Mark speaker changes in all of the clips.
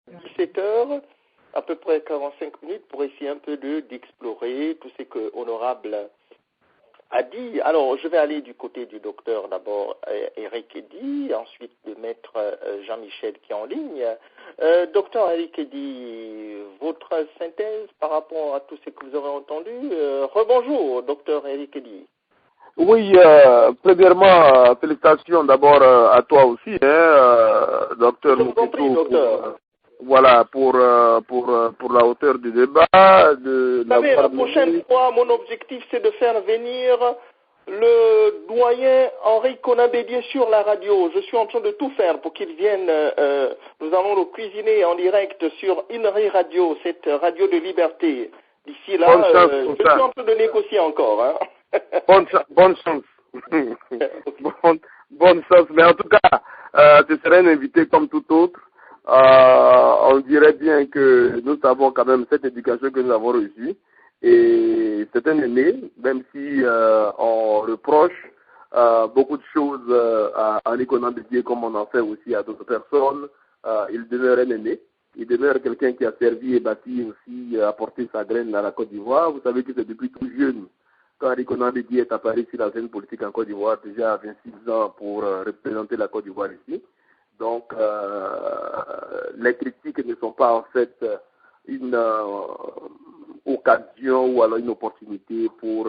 Speaker 1: 17 heures, à peu près 45 minutes pour essayer un peu d'explorer tout ce que Honorable a dit. Alors, je vais aller du côté du docteur d'abord, Eric Eddy, ensuite de maître Jean-Michel qui est en ligne. Docteur Eric Eddy, votre synthèse par rapport à tout ce que vous aurez entendu. Rebonjour, docteur Eric Eddy.
Speaker 2: Oui, premièrement, félicitations d'abord à toi aussi, docteur Moukito, voilà, pour la hauteur du débat.
Speaker 1: Vous savez, la prochaine fois, mon objectif, c'est de faire venir le doyen Henri Konabédier sur la radio. Je suis en train de tout faire pour qu'il vienne. Nous allons le cuisiner en direct sur Inri Radio, cette radio de liberté. D'ici là, je suis en train de négocier encore. Hein.
Speaker 2: Bonne chance. bonne chance. Mais en tout cas, ce serait un invité comme tout autre. On dirait bien que nous savons quand même cette éducation que nous avons reçue. Et c'est un aîné, même si on reproche beaucoup de choses à Nicolas Bédier, comme on en fait aussi à d'autres personnes. Il demeure un aîné. Il demeure quelqu'un qui a servi et bâti aussi, apporté sa graine à la Côte d'Ivoire. Vous savez que c'est depuis tout jeune, quand Nicolas Bédier est apparu sur la scène politique en Côte d'Ivoire, déjà à 26 ans pour représenter la Côte d'Ivoire ici. Donc, les critiques ne sont pas en fait une occasion ou alors une opportunité pour,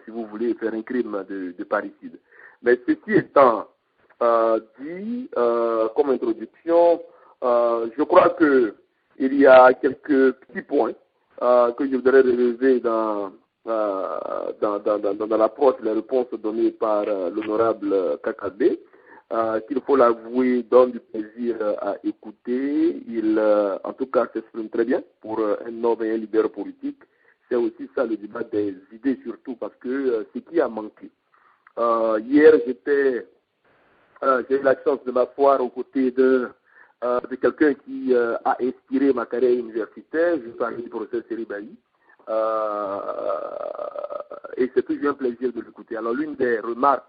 Speaker 2: si vous voulez, faire un crime de parricide. Mais ceci étant dit, comme introduction, je crois que il y a quelques petits points que je voudrais relever dans l'approche, les réponses données par l'honorable Kakabé. Qu'il faut l'avouer, donne du plaisir à écouter. Il, en tout cas, s'exprime très bien pour un homme et un leader politique. C'est aussi ça le débat des idées, surtout parce que ce qui a manqué. Hier, j'ai eu la chance de m'asseoir aux côtés de quelqu'un qui a inspiré ma carrière universitaire. Je parle du professeur Seribaï. Et c'est toujours un plaisir de l'écouter. Alors, l'une des remarques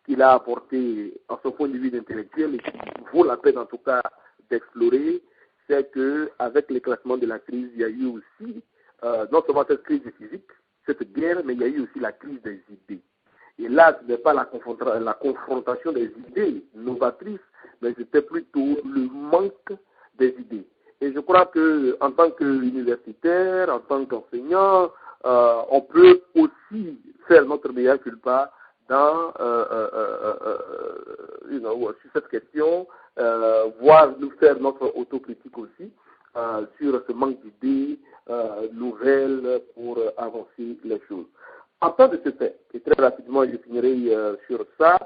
Speaker 2: qu'il a apporté en son point de vue intellectuel et qui vaut la peine en tout cas d'explorer, c'est qu'avec l'éclatement de la crise, il y a eu aussi, non seulement cette crise physique, cette guerre, mais il y a eu aussi la crise des idées. Et là, ce n'est pas la confrontation des idées novatrices, mais c'était plutôt le manque des idées. Et je crois qu'en tant qu'universitaire, en tant qu'enseignant, on peut aussi faire notre meilleur culpa dans sur cette question, voire nous faire notre autocritique aussi sur ce manque d'idées nouvelles pour avancer les choses. En temps de ce fait, et très rapidement je finirai sur ça,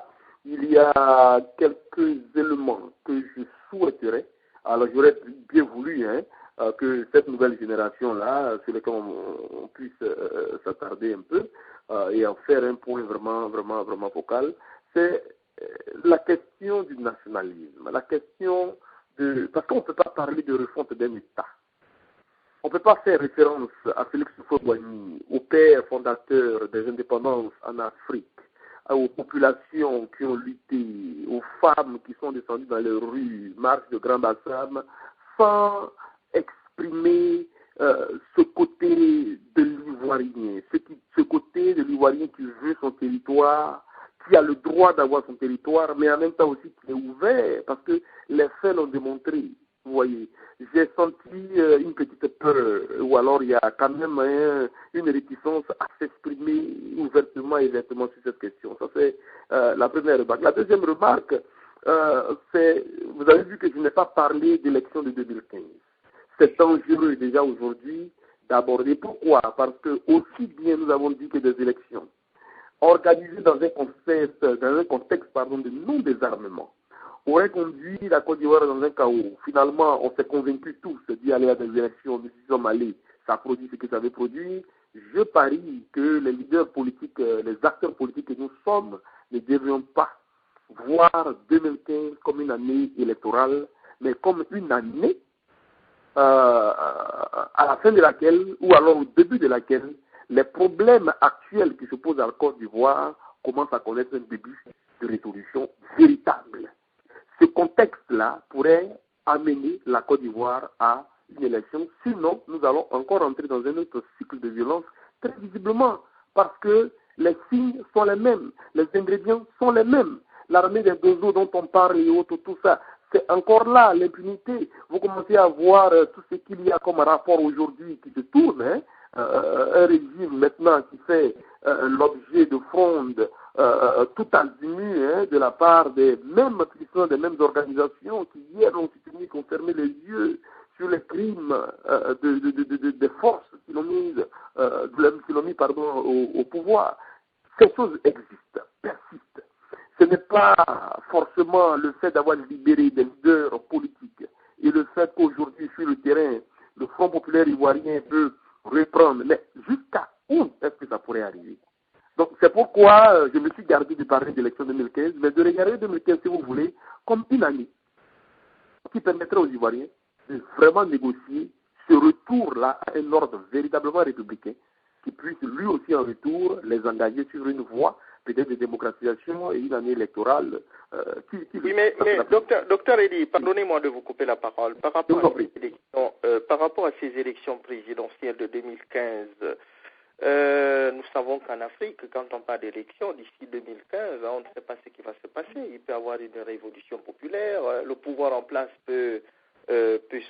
Speaker 2: il y a quelques éléments que je souhaiterais. Alors j'aurais bien voulu que cette nouvelle génération-là, sur laquelle on puisse s'attarder un peu et en faire un point vraiment focal, c'est la question du nationalisme, la question parce qu'on ne peut pas parler de refonte d'un État. On ne peut pas faire référence à Félix Houphouët-Boigny, au père fondateur des indépendances en Afrique, aux populations qui ont lutté, aux femmes qui sont descendues dans les rues, marche de Grand Bassam, sans exprimer ce côté de l'Ivoirien, ce côté de l'Ivoirien qui veut son territoire, qui a le droit d'avoir son territoire, mais en même temps aussi qui est ouvert, parce que les faits l'ont démontré. Vous voyez, j'ai senti une petite peur, ou alors il y a quand même une réticence à s'exprimer ouvertement et directement sur cette question. Ça, c'est la première remarque. La deuxième remarque, c'est, vous avez vu que je n'ai pas parlé d'élection de 2015. C'est dangereux déjà aujourd'hui d'aborder. Pourquoi? Parce que aussi bien nous avons dit que des élections organisées dans un contexte de non-désarmement aurait conduit la Côte d'Ivoire dans un chaos. Finalement, on s'est convaincus tous d'y aller à des élections, nous y sommes allés, ça a produit ce que ça avait produit. Je parie que les leaders politiques, les acteurs politiques que nous sommes, ne devrions pas voir 2015 comme une année électorale, mais comme une année à la fin de laquelle, ou alors au début de laquelle, les problèmes actuels qui se posent à la Côte d'Ivoire commencent à connaître un début de résolution véritable. Ce contexte-là pourrait amener la Côte d'Ivoire à une élection. Sinon, nous allons encore entrer dans un autre cycle de violence, très visiblement, parce que les signes sont les mêmes, les ingrédients sont les mêmes. L'armée des Dozo dont on parle et autres, tout ça, c'est encore là, l'impunité. Vous commencez à voir tout ce qu'il y a comme rapport aujourd'hui qui se tourne, hein. Un régime maintenant qui fait l'objet de frondes tout azimut, hein, de la part des mêmes puissants, des mêmes organisations qui hier ont tenu qu'on fermait les yeux sur les crimes des forces qui l'ont mis, au pouvoir. Ces choses existent, persistent. Ce n'est pas forcément le fait d'avoir libéré des leaders politiques et le fait qu'aujourd'hui sur le terrain, le Front populaire ivoirien peut reprendre. Mais jusqu'à où est-ce que ça pourrait arriver? Donc c'est pourquoi je me suis gardé de parler d'élection 2015, mais de regarder 2015, si vous voulez, comme une année qui permettrait aux Ivoiriens de vraiment négocier ce retour-là à un ordre véritablement républicain qui puisse lui aussi en retour les engager sur une voie peut-être de démocratisation et une année électorale
Speaker 1: Oui, mais docteur Eddy, pardonnez-moi de vous couper la parole. Par rapport à ces élections présidentielles de 2015, nous savons qu'en Afrique, quand on parle d'élections, d'ici 2015, on ne sait pas ce qui va se passer. Il peut y avoir une révolution populaire, le pouvoir en place peut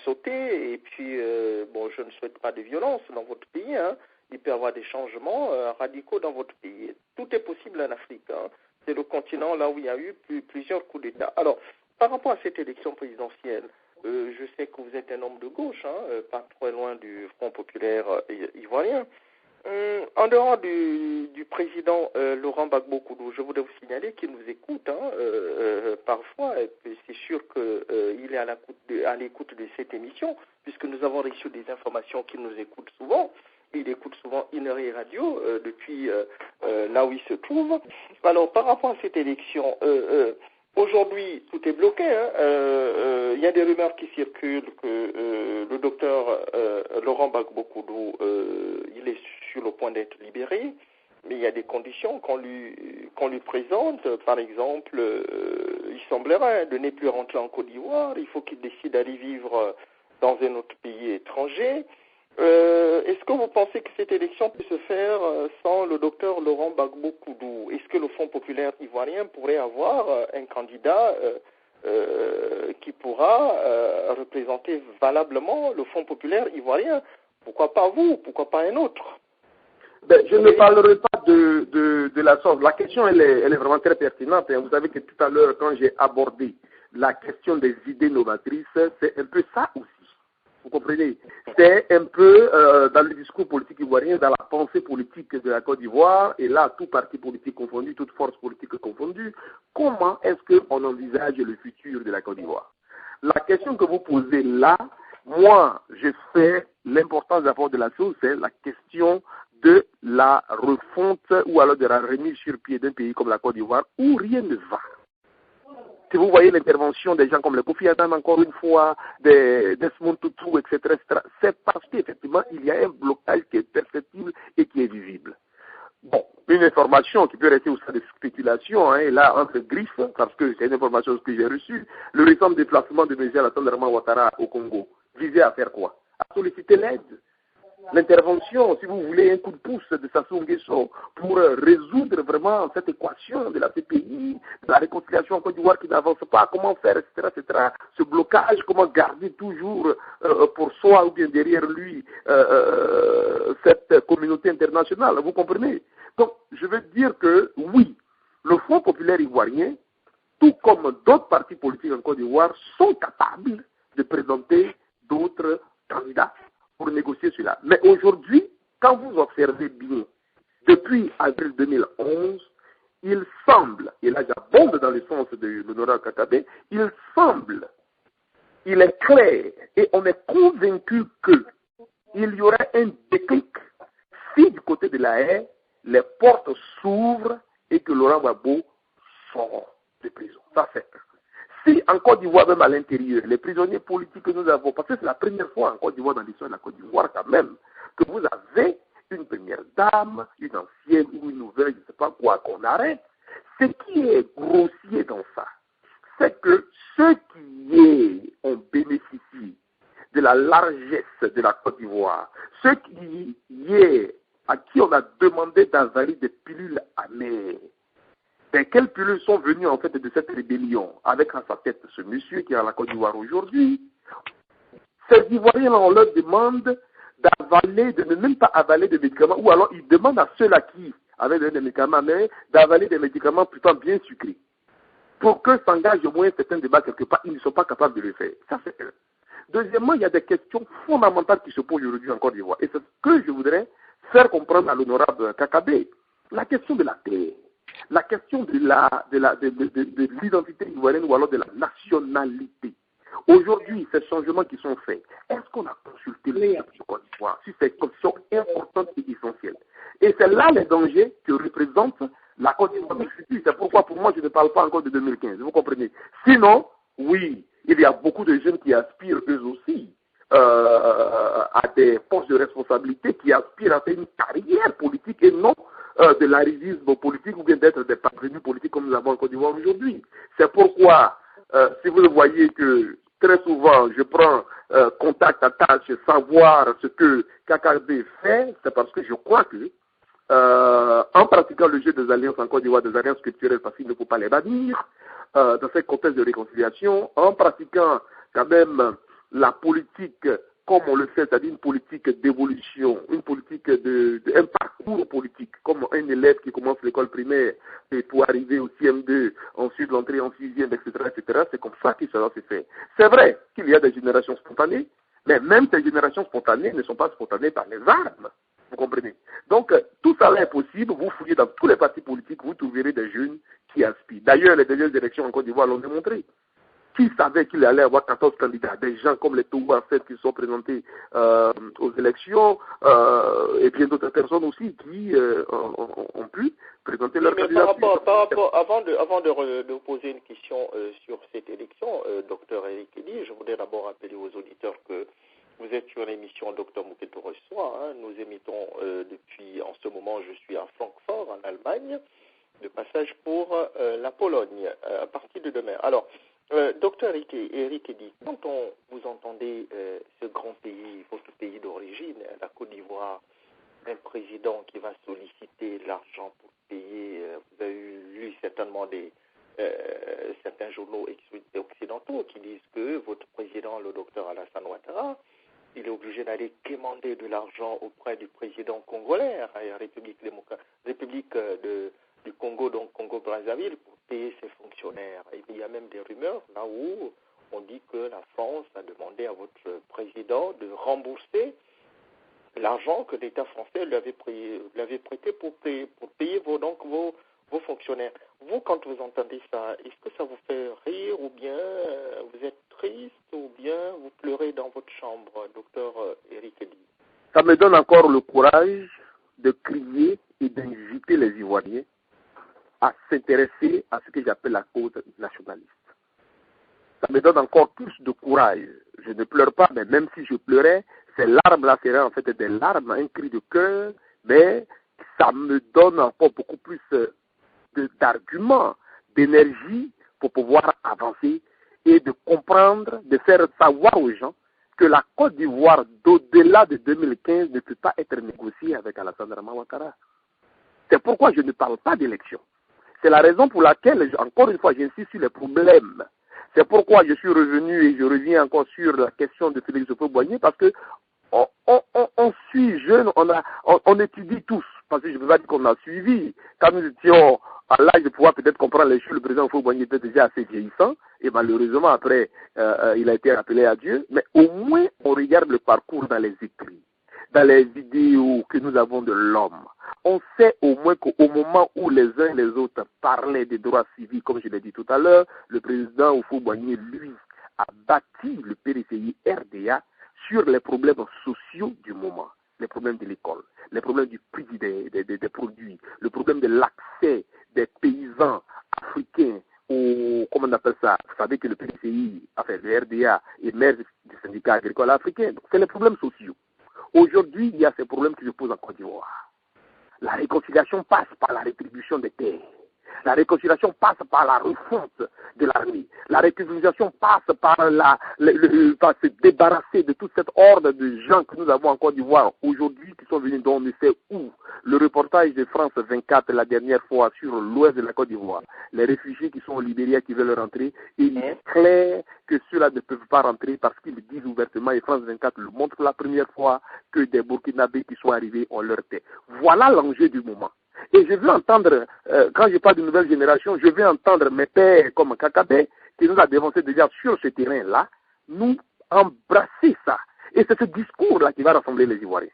Speaker 1: sauter, et puis, je ne souhaite pas de violence dans votre pays, hein. Il peut y avoir des changements radicaux dans votre pays. Tout est possible en Afrique, hein. C'est le continent là où il y a eu plusieurs coups d'État. Alors, par rapport à cette élection présidentielle, je sais que vous êtes un homme de gauche, hein, pas très loin du Front populaire ivoirien. En dehors du président Laurent Gbagbo Koudou, je voudrais vous signaler qu'il nous écoute parfois, et c'est sûr qu'il est à l'écoute de cette émission, puisque nous avons reçu des informations qu'il nous écoute souvent. Il écoute souvent Ineri Radio depuis là où il se trouve. Alors, par rapport à cette élection, aujourd'hui, tout est bloqué. Il y a des rumeurs qui circulent que le docteur Laurent Gbagbo Koudou, il est sur le point d'être libéré, mais il y a des conditions qu'on lui présente. Par exemple, il semblerait de ne plus rentrer en Côte d'Ivoire. Il faut qu'il décide d'aller vivre dans un autre pays étranger. Est-ce que vous pensez que cette élection peut se faire sans le docteur Laurent Gbagbo Koudou? Est-ce que le Front populaire ivoirien pourrait avoir un candidat qui pourra représenter valablement le Front populaire ivoirien? Pourquoi pas vous? Pourquoi pas un autre?
Speaker 2: Je ne parlerai pas de la sorte. La question, elle est vraiment très pertinente. Vous savez que tout à l'heure, quand j'ai abordé la question des idées novatrices, c'est un peu ça aussi. Vous comprenez? C'est un peu dans le discours politique ivoirien, dans la pensée politique de la Côte d'Ivoire, et là, tout parti politique confondu, toute force politique confondue, comment est-ce qu'on envisage le futur de la Côte d'Ivoire? La question que vous posez là, moi, je fais l'importance d'abord de la chose, c'est la question de la refonte ou alors de la remise sur pied d'un pays comme la Côte d'Ivoire où rien ne va. Si vous voyez l'intervention des gens comme le Kofi Annan, encore une fois, des Desmond Tutu, etc., c'est parce qu'effectivement, il y a un blocage qui est perceptible et qui est visible. Bon, une information qui peut rester au sein de spéculation, hein, là, entre griffes, parce que c'est une information que j'ai reçue, le récent déplacement de M. Alassane Dramane Ouattara au Congo visait à faire quoi? À solliciter l'aide. L'intervention, si vous voulez, un coup de pouce de Sassou Nguesso pour résoudre vraiment cette équation de la CPI, de la réconciliation en Côte d'Ivoire qui n'avance pas, comment faire, etc., etc. Ce blocage, comment garder toujours pour soi ou bien derrière lui cette communauté internationale, vous comprenez? Donc, je veux dire que oui, le Front populaire ivoirien, tout comme d'autres partis politiques en Côte d'Ivoire, sont capables de présenter d'autres candidats pour négocier cela. Mais aujourd'hui, quand vous observez bien, depuis avril 2011, il semble, et là j'abonde dans le sens de l'honorable Kakabe, il est clair et on est convaincu qu'il y aura un déclic si du côté de la haie, les portes s'ouvrent et que Laurent Gbagbo sort de prison. Ça c'est si en Côte d'Ivoire, même à l'intérieur, les prisonniers politiques que nous avons, parce que c'est la première fois en Côte d'Ivoire, dans l'histoire de la Côte d'Ivoire quand même, que vous avez une première dame, une ancienne ou une nouvelle, je ne sais pas quoi, qu'on arrête. Ce qui est grossier dans ça, c'est que ceux qui ont bénéficié la largesse de la Côte d'Ivoire, ceux qui, hier, à qui on a demandé d'avaler des pilules amères, quelles pilules sont venues en fait de cette rébellion, avec à sa tête ce monsieur qui est à la Côte d'Ivoire aujourd'hui, ces Ivoiriens, on leur demande d'avaler, de ne même pas avaler des médicaments, ou alors ils demandent à ceux-là qui avaient des médicaments, mais d'avaler des médicaments plutôt bien sucrés. Pour que s'engage au moins un certain débat quelque part, ils ne sont pas capables de le faire. Ça, c'est un. Deuxièmement, il y a des questions fondamentales qui se posent aujourd'hui en Côte d'Ivoire. Et c'est ce que je voudrais faire comprendre à l'honorable Kakabé. La question de la terre, la question de l'identité ivoirienne ou alors de la nationalité. Aujourd'hui, ces changements qui sont faits, est-ce qu'on a consulté le peuple de Côte d'Ivoire sur ces questions importantes et essentielles? Et c'est là les dangers que représente la Côte d'Ivoire du futur. C'est pourquoi, pour moi, je ne parle pas encore de 2015. Vous comprenez? Sinon, oui, il y a beaucoup de jeunes qui aspirent eux aussi à des postes de responsabilité, qui aspirent à faire une carrière politique et non de l'aridisme politique ou bien d'être des parvenus politiques comme nous avons en Côte d'Ivoire aujourd'hui. C'est pourquoi, si vous le voyez que très souvent je prends contact à tâche sans voir ce que KKB fait, c'est parce que je crois que en pratiquant le jeu des alliances en Côte d'Ivoire, des alliances culturelles, parce qu'il ne faut pas les bannir, dans ce contexte de réconciliation, en pratiquant quand même la politique comme on le fait, c'est-à-dire une politique d'évolution, une politique un parcours politique, comme un élève qui commence l'école primaire et pour arriver au CM2, ensuite l'entrée en sixième, etc., c'est comme ça que cela se fait. C'est vrai qu'il y a des générations spontanées, mais même ces générations spontanées ne sont pas spontanées par les armes. Vous comprenez? Donc, tout ça là est possible. Vous fouillez dans tous les partis politiques, vous trouverez des jeunes qui aspirent. D'ailleurs, les dernières élections en Côte d'Ivoire l'ont démontré. Qui savait qu'il allait avoir 14 candidats? Des gens comme les Touba qui sont présentés aux élections et bien d'autres personnes aussi qui ont pu présenter leur candidature.
Speaker 1: Avant de vous poser une question sur cette élection, docteur Eric Edi, je voudrais d'abord rappeler aux auditeurs que vous êtes sur l'émission Dr Mouketo reçoit. Nous émettons depuis, en ce moment, je suis à Francfort, en Allemagne, de passage pour la Pologne, à partir de demain. Alors, docteur Eric Edi, quand vous entendez ce grand pays, votre pays d'origine, la Côte d'Ivoire, un président qui va solliciter l'argent pour payer, vous avez lu certainement certains journaux occidentaux qui disent que votre président, le docteur Alassane Ouattara, il est obligé d'aller quémander de l'argent auprès du président congolais, la République du Congo, donc Congo-Brazzaville, pour payer ses fonctionnaires. Et il y a même des rumeurs là où on dit que la France a demandé à votre président de rembourser l'argent que l'État français lui avait prêté pour payer vos fonctionnaires. Vous, quand vous entendez ça, est-ce que ça vous fait rire ou bien vous êtes triste ou bien vous pleurez dans votre chambre, docteur Eric Edi?
Speaker 2: Ça me donne encore le courage de crier et d'inviter les Ivoiriens à s'intéresser à ce que j'appelle la cause nationaliste. Ça me donne encore plus de courage. Je ne pleure pas, mais même si je pleurais, ces larmes-là seraient en fait des larmes, un cri de cœur, mais ça me donne encore beaucoup plus d'arguments, d'énergie pour pouvoir avancer et de comprendre, de faire savoir aux gens que la Côte d'Ivoire, d'au-delà de 2015, ne peut pas être négociée avec Alassane Ouattara. C'est pourquoi je ne parle pas d'élection. C'est la raison pour laquelle, encore une fois, j'insiste sur les problèmes. C'est pourquoi je suis revenu et je reviens encore sur la question de Félix Houphouët-Boigny, parce que on suit jeune, on étudie tous, parce que je ne veux pas dire qu'on a suivi. Quand nous étions à l'âge de pouvoir peut-être comprendre les choses, le président Houphouët-Boigny était déjà assez vieillissant, et malheureusement après, il a été appelé à Dieu, mais au moins on regarde le parcours dans les écrits, dans les vidéos que nous avons de l'homme. On sait au moins qu'au moment où les uns et les autres parlaient des droits civiques, comme je l'ai dit tout à l'heure, le président Houphouët-Boigny, lui, a bâti le PDCI RDA sur les problèmes sociaux du moment, les problèmes de l'école, les problèmes du prix des produits, le problème de l'accès des paysans africains comment on appelle ça, vous savez que le PDCI, enfin le RDA, est maire du syndicat agricole africain, donc c'est les problèmes sociaux. Aujourd'hui, il y a ces problèmes qui se posent en Côte d'Ivoire. La réconciliation passe par la rétribution des terres. La réconciliation passe par la refonte de l'armée. La réconciliation passe par, par se débarrasser de toute cette horde de gens que nous avons en Côte d'Ivoire aujourd'hui qui sont venus d'on ne sait où. Le reportage de France 24 la dernière fois sur l'ouest de la Côte d'Ivoire. Les réfugiés qui sont au Libéria qui veulent rentrer, il est clair que ceux-là ne peuvent pas rentrer parce qu'ils le disent ouvertement et France 24 le montre pour la première fois que des Burkinabés qui sont arrivés ont leur tête. Voilà l'enjeu du moment. Et je veux entendre, quand je parle de nouvelle génération, je veux entendre mes pères comme Kakabé, qui nous a dévancé déjà sur ce terrain-là, nous embrasser ça. Et c'est ce discours-là qui va rassembler les Ivoiriens.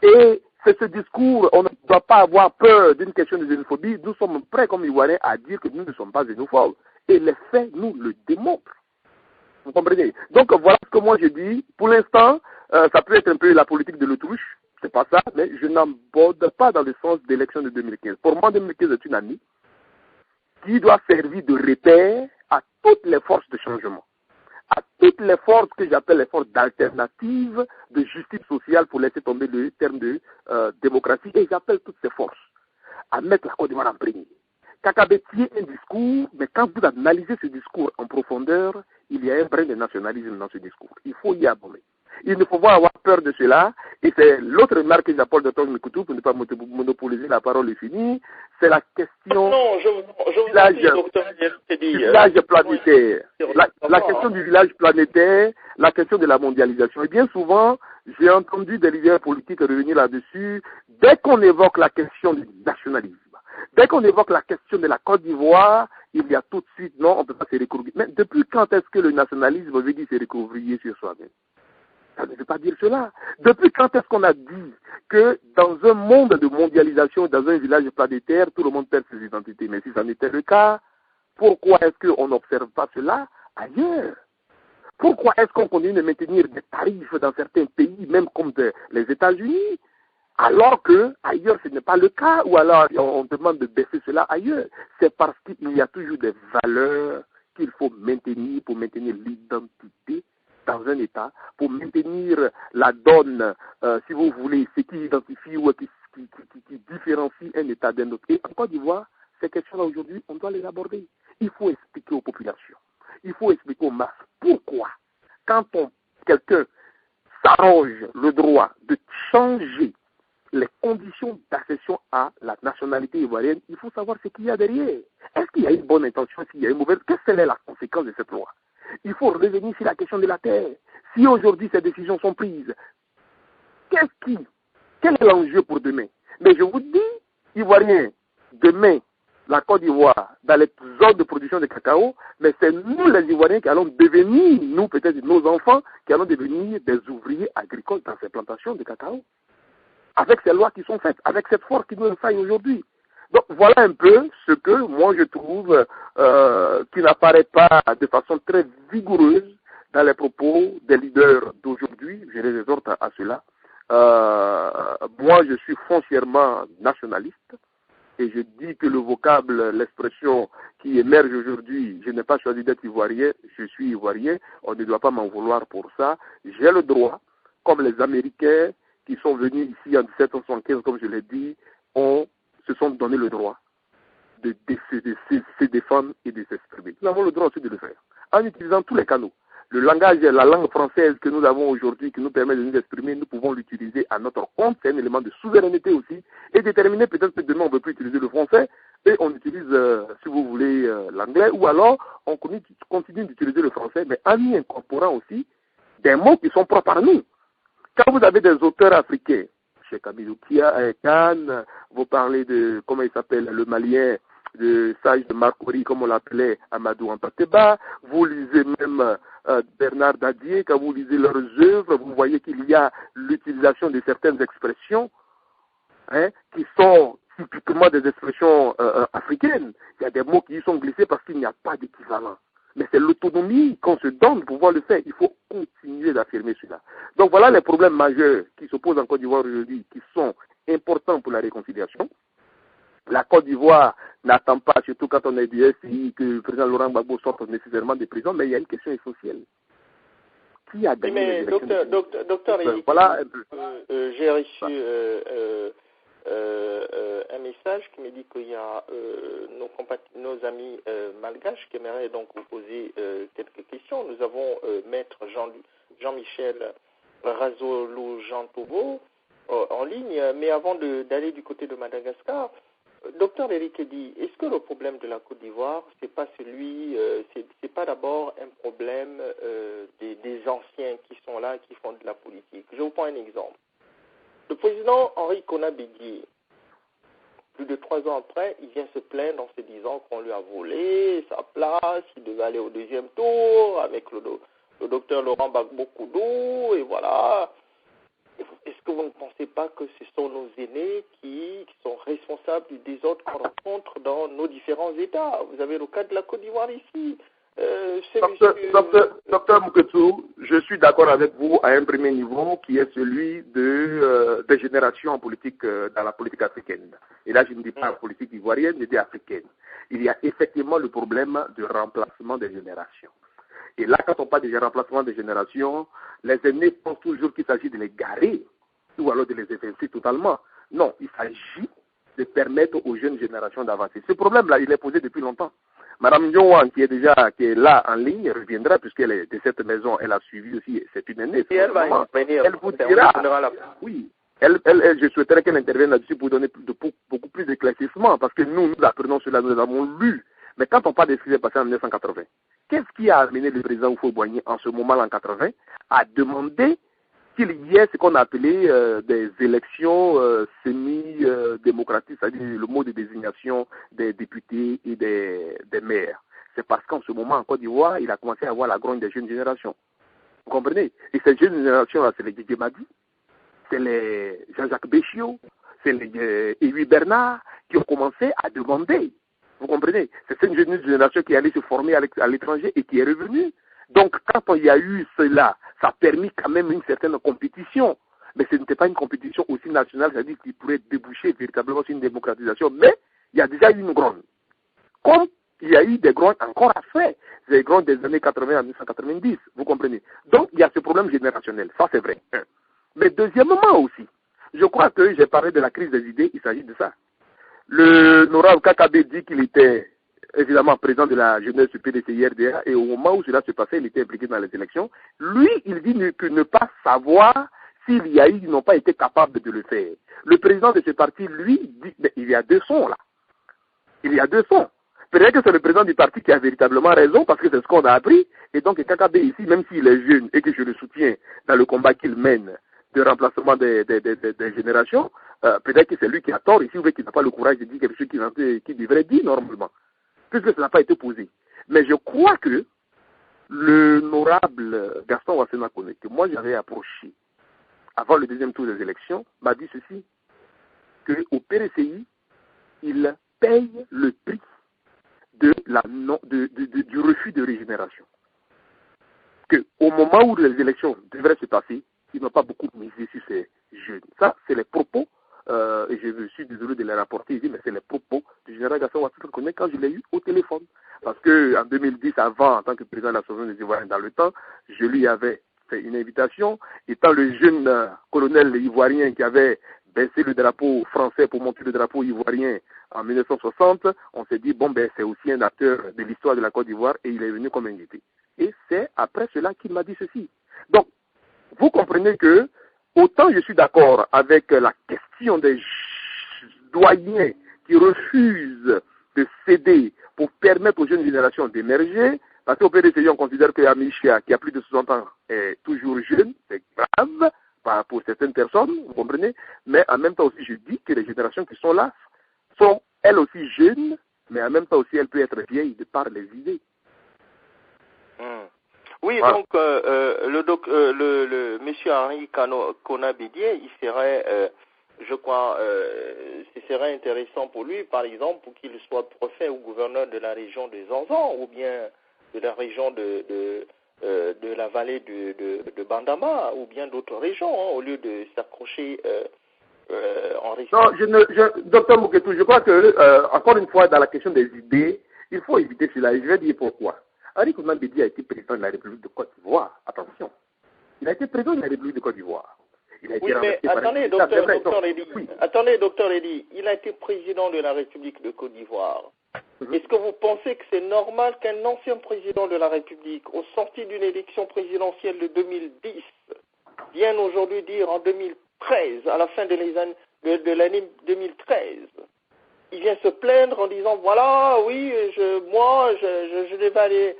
Speaker 2: Et c'est ce discours, on ne doit pas avoir peur d'une question de xénophobie. Nous sommes prêts comme Ivoiriens à dire que nous ne sommes pas xénophobes. Et les faits nous le démontrent. Vous comprenez? Donc voilà ce que moi je dis. Pour l'instant, ça peut être un peu la politique de l'autruche. C'est pas ça, mais je n'aborde pas dans le sens d'élection de 2015. Pour moi, 2015 est une année qui doit servir de repère à toutes les forces de changement, à toutes les forces que j'appelle les forces d'alternative, de justice sociale, pour laisser tomber le terme de démocratie, et j'appelle toutes ces forces à mettre la Côte d'Ivoire en premier. Kakabé tient un discours, mais quand vous analysez ce discours en profondeur, il y a un brin de nationalisme dans ce discours. Il faut y abommer. Il ne faut pas avoir peur de cela. Et c'est l'autre remarque que j'apporte de Tom Mikutu, pour ne pas monopoliser la parole est finie, c'est la question du village planétaire. La question du village planétaire, la question de la mondialisation. Et bien souvent, j'ai entendu des leaders politiques revenir là-dessus. Dès qu'on évoque la question du nationalisme, dès qu'on évoque la question de la Côte d'Ivoire, il y a tout de suite, non, on ne peut pas se recouvrir. Mais depuis quand est-ce que le nationalisme veut dire se recouvrir sur soi-même? Ça ne veut pas dire cela. Depuis quand est-ce qu'on a dit que dans un monde de mondialisation, dans un village planétaire, tout le monde perd ses identités? Mais si ça n'était le cas, pourquoi est-ce qu'on n'observe pas cela ailleurs? Pourquoi est-ce qu'on continue de maintenir des tarifs dans certains pays, même comme les États-Unis, alors que ailleurs ce n'est pas le cas, ou alors on demande de baisser cela ailleurs? C'est parce qu'il y a toujours des valeurs qu'il faut maintenir pour maintenir l'identité dans un État, pour maintenir la donne, si vous voulez, ce qui identifie ou qui différencie un État d'un autre. Et en Côte d'Ivoire, ces questions-là aujourd'hui, on doit les aborder. Il faut expliquer aux populations, il faut expliquer aux masses pourquoi, quand quelqu'un s'arroge le droit de changer les conditions d'accession à la nationalité ivoirienne, il faut savoir ce qu'il y a derrière. Est-ce qu'il y a une bonne intention, est-ce qu'il y a une mauvaise? Quelle est la conséquence de cette loi? Il faut revenir sur la question de la terre. Si aujourd'hui ces décisions sont prises, quel est l'enjeu pour demain? Mais je vous dis, Ivoiriens, demain, la Côte d'Ivoire, dans les zones de production de cacao, mais c'est nous les Ivoiriens qui allons devenir, nous peut-être nos enfants, qui allons devenir des ouvriers agricoles dans ces plantations de cacao. Avec ces lois qui sont faites, avec cette force qui nous enseigne aujourd'hui. Donc voilà un peu ce que moi je trouve qui n'apparaît pas de façon très vigoureuse dans les propos des leaders d'aujourd'hui. Je les exhorte à cela. Moi je suis foncièrement nationaliste et je dis que le vocable, l'expression qui émerge aujourd'hui, je n'ai pas choisi d'être ivoirien, je suis ivoirien, on ne doit pas m'en vouloir pour ça. J'ai le droit, comme les Américains qui sont venus ici en 1775, comme je l'ai dit, se sont donné le droit de se défendre et de s'exprimer. Nous avons le droit aussi de le faire, en utilisant tous les canaux. Le langage, la langue française que nous avons aujourd'hui, qui nous permet de nous exprimer, nous pouvons l'utiliser à notre compte. C'est un élément de souveraineté aussi, et déterminer peut-être que demain on ne veut plus utiliser le français, et on utilise, si vous voulez, l'anglais, ou alors on continue d'utiliser le français, mais en y incorporant aussi des mots qui sont propres à nous. Quand vous avez des auteurs africains, chez Kamilou Khan, vous parlez de, comment il s'appelle, le Malien, de Sage de Marcory, comme on l'appelait, Amadou Ampateba, vous lisez même Bernard Dadier, quand vous lisez leurs œuvres, vous voyez qu'il y a l'utilisation de certaines expressions qui sont typiquement des expressions africaines. Il y a des mots qui y sont glissés parce qu'il n'y a pas d'équivalent. Mais c'est l'autonomie qu'on se donne pour pouvoir le faire. Il faut continuer d'affirmer cela. Donc voilà les problèmes majeurs qui se posent en Côte d'Ivoire aujourd'hui, qui sont importants pour la réconciliation. La Côte d'Ivoire n'attend pas, surtout quand on est du SI, que le président Laurent Gbagbo sorte nécessairement des prisons, mais il y a une question essentielle. Qui a gagné
Speaker 1: mais docteur,
Speaker 2: voilà
Speaker 1: j'ai reçu un message qui me dit qu'il y a nos amis malgaches qui aimeraient donc vous poser quelques questions. Nous avons maître Jean-Michel Razolo Jean-Togo en ligne, mais avant d'aller du côté de Madagascar, docteur Eric Eddy, est-ce que le problème de la Côte d'Ivoire, c'est pas c'est pas d'abord un problème des anciens qui sont là, qui font de la politique? Je vous prends un exemple. Le président Henri Konan Bédié, plus de 3 ans après, il vient se plaindre en se disant qu'on lui a volé sa place, il devait aller au 2e tour avec le docteur Laurent Gbagbo Kudu, et voilà. Est-ce que vous ne pensez pas que ce sont nos aînés qui sont responsables du désordre qu'on rencontre dans nos différents États? Vous avez le cas de la Côte d'Ivoire ici.
Speaker 2: Docteur Mouketou, je suis d'accord avec vous à un premier niveau qui est celui des générations en politique, dans la politique africaine. Et là, je ne dis pas politique ivoirienne, je dis africaine. Il y a effectivement le problème du remplacement des générations. Et là, quand on parle de remplacement des générations, les aînés pensent toujours qu'il s'agit de les garer ou alors de les évincer totalement. Non, il s'agit de permettre aux jeunes générations d'avancer. Ce problème-là, il est posé depuis longtemps. Madame Nyowan, qui est là en ligne, reviendra, puisqu'elle est de cette maison, elle a suivi aussi, c'est une aînée.
Speaker 1: Et elle va venir.
Speaker 2: Elle vous dira, oui, je souhaiterais qu'elle intervienne là-dessus pour donner beaucoup plus d'éclaircissement, parce que nous apprenons cela, nous l'avons lu. Mais quand on parle de ce qui s'est passé en 1980, qu'est-ce qui a amené le président Houphouët-Boigny en ce moment, en 80, à demander qu'il y ait ce qu'on a appelé des élections semi-démocratiques, c'est-à-dire le mode de désignation des députés et des maires? C'est parce qu'en ce moment, en Côte d'Ivoire, il a commencé à avoir la grogne des jeunes générations. Vous comprenez? Et ces jeunes générations-là, c'est les Didier Madi, c'est les Jean-Jacques Béchiot, c'est les Élie Bernard qui ont commencé à demander. Vous comprenez? C'est cette jeune génération qui est allée se former à l'étranger et qui est revenue. Donc, quand il y a eu cela, ça a permis quand même une certaine compétition. Mais ce n'était pas une compétition aussi nationale, c'est-à-dire qu'il pourrait déboucher véritablement sur une démocratisation. Mais il y a déjà eu une grogne. Comme il y a eu des grognes encore à faire, des grognes des années 80 à 1990, vous comprenez? Donc, il y a ce problème générationnel, ça c'est vrai. Mais deuxièmement aussi, je crois que j'ai parlé de la crise des idées, il s'agit de ça. Le Nora Kakabe dit qu'il était évidemment président de la jeunesse du PDCI-RDA et au moment où cela se passait, il était impliqué dans les élections. Lui, il dit que ne pas savoir s'il y a eu, ils n'ont pas été capables de le faire. Le président de ce parti, lui, dit, mais il y a deux sons là. Il y a deux sons. Peut-être que c'est le président du parti qui a véritablement raison parce que c'est ce qu'on a appris. Et donc Kakabe ici, même s'il est jeune et que je le soutiens dans le combat qu'il mène de remplacement des générations, peut-être que c'est lui qui a tort ici ou qui n'a pas le courage de dire quelque chose qu'il devrait dire normalement, puisque ça n'a pas été posé. Mais je crois que l'honorable Gaston Wassena Koné, que moi j'avais approché avant le deuxième tour des élections, m'a dit ceci, qu'au PRCI, il paye le prix du refus de régénération. Qu'au moment où les élections devraient se passer, ils n'ont pas beaucoup misé sur ces jeunes. Ça, c'est les propos, et je suis désolé de les rapporter ici, mais c'est les propos du général Gaston Ouattara Koné quand je l'ai eu au téléphone. Parce qu'en 2010, avant, en tant que président de l'Association des Ivoiriens dans le temps, je lui avais fait une invitation. Étant le jeune colonel ivoirien qui avait baissé le drapeau français pour monter le drapeau ivoirien en 1960, on s'est dit, bon, ben, c'est aussi un acteur de l'histoire de la Côte d'Ivoire et il est venu comme invité. Et c'est après cela qu'il m'a dit ceci. Donc, vous comprenez que, autant je suis d'accord avec la question des doyens qui refusent de céder pour permettre aux jeunes générations d'émerger, parce qu'au PDCI, on considère que Amichia, qui a plus de 60 ans, est toujours jeune, c'est grave pour certaines personnes, vous comprenez, mais en même temps aussi, je dis que les générations qui sont là sont elles aussi jeunes, mais en même temps aussi, elles peuvent être vieilles de par les idées.
Speaker 1: Oui, voilà. Donc le monsieur Henri Konan Bédié, il serait, je crois, ce serait intéressant pour lui, par exemple, pour qu'il soit préfet ou gouverneur de la région de Zanzan, ou bien de la région de la vallée de Bandama, ou bien d'autres régions, hein, au lieu de s'accrocher en région.
Speaker 2: Non, docteur Mouketou, je crois que, encore une fois, dans la question des idées, il faut éviter cela, et je vais dire pourquoi. Henri Konan Bédié a été président de la République de Côte d'Ivoire. Attention. Il a été président de la République de Côte d'Ivoire. Il a été
Speaker 1: Oui, mais
Speaker 2: renversé par
Speaker 1: attendez, docteur Eddy, il a été président de la République de Côte d'Ivoire. Est-ce que vous pensez que c'est normal qu'un ancien président de la République, au sorti d'une élection présidentielle de 2010, vienne aujourd'hui dire en 2013, à la fin de l'année 2013, il vient se plaindre en disant voilà, oui, je devais aller,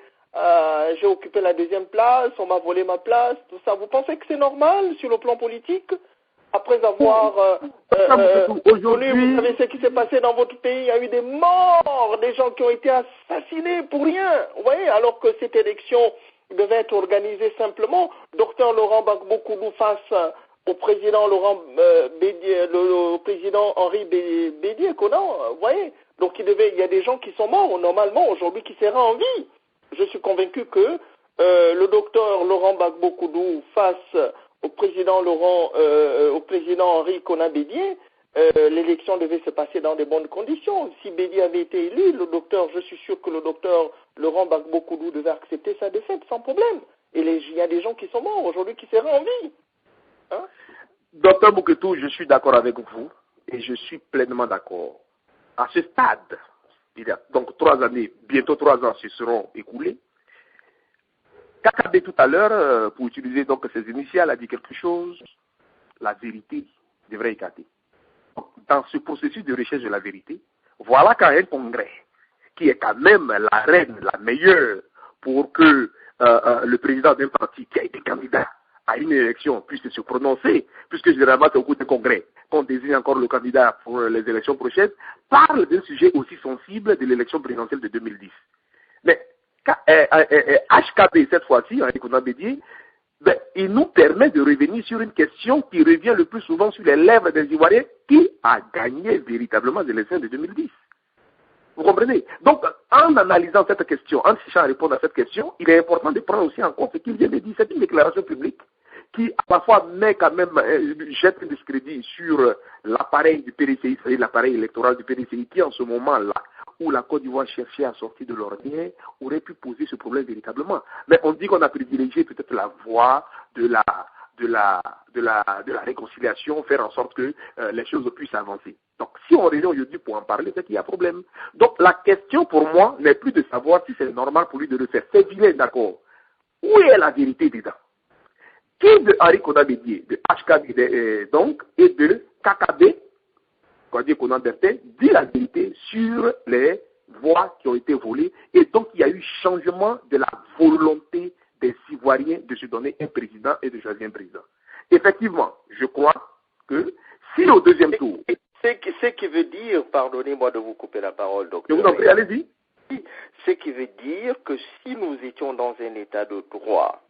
Speaker 1: j'ai occupé la deuxième place, on m'a volé ma place, tout ça. Vous pensez que c'est normal sur le plan politique? Après avoir connu, vous savez ce qui s'est passé dans votre pays, il y a eu des morts, des gens qui ont été assassinés pour rien. Vous voyez, alors que cette élection devait être organisée simplement. Docteur Laurent Gbagbo Koudou face au président au président Henri Bédié Conan, vous voyez. Donc il y a des gens qui sont morts normalement aujourd'hui qui seraient en vie. Je suis convaincu que le docteur Laurent Gbagbo Koudou face au président Henri Konan Bédié, l'élection devait se passer dans de bonnes conditions. Si Bédié avait été élu, je suis sûr que le docteur Laurent Gbagbo Koudou devait accepter sa défaite sans problème. Et il y a des gens qui sont morts aujourd'hui qui seraient en vie. Hein?
Speaker 2: Docteur Bouketou, je suis d'accord avec vous et je suis pleinement d'accord. À ce stade, donc 3 années, bientôt 3 ans se seront écoulés. Kakabé tout à l'heure, pour utiliser donc ses initiales, a dit quelque chose. La vérité devrait éclater. Dans ce processus de recherche de la vérité, voilà qu'à un congrès, qui est quand même la reine, la meilleure, pour que le président d'un parti qui a été candidat à une élection puisse se prononcer, puisque généralement c'est au cours d'un congrès qu'on désigne encore le candidat pour les élections prochaines, parle d'un sujet aussi sensible de l'élection présidentielle de 2010. Mais HKB, cette fois-ci, Henri Konan Bédié, il nous permet de revenir sur une question qui revient le plus souvent sur les lèvres des Ivoiriens, qui a gagné véritablement les élections de 2010. Vous comprenez? Donc, en analysant cette question, en cherchant à répondre à cette question, il est important de prendre aussi en compte ce qu'il vient de dire. C'est une déclaration publique qui, parfois, met quand même, jette un discrédit sur l'appareil du PDCI, c'est-à-dire l'appareil électoral du PDCI, qui, en ce moment-là, où la Côte d'Ivoire cherchait à sortir de l'ordinaire, aurait pu poser ce problème véritablement. Mais on dit qu'on a privilégié peut-être la voie de la réconciliation, faire en sorte que les choses puissent avancer. Donc, si on revient aujourd'hui pour en parler, c'est qu'il y a problème. Donc, la question pour moi n'est plus de savoir si c'est normal pour lui de le faire. C'est vilain, d'accord. Où est la vérité dedans? Qui de Henri Konan Bédié, de HKB donc, et de KKB, Konan Bertin, dit la vérité sur les voix qui ont été volées, et donc il y a eu changement de la volonté des Ivoiriens de se donner un président et de choisir un président. Effectivement, je crois que si au deuxième tour...
Speaker 1: Ce qui veut dire, pardonnez-moi de vous couper la parole, docteur.
Speaker 2: Je vous en prie, allez-y.
Speaker 1: Ce qui veut dire que si nous étions dans un état de droit,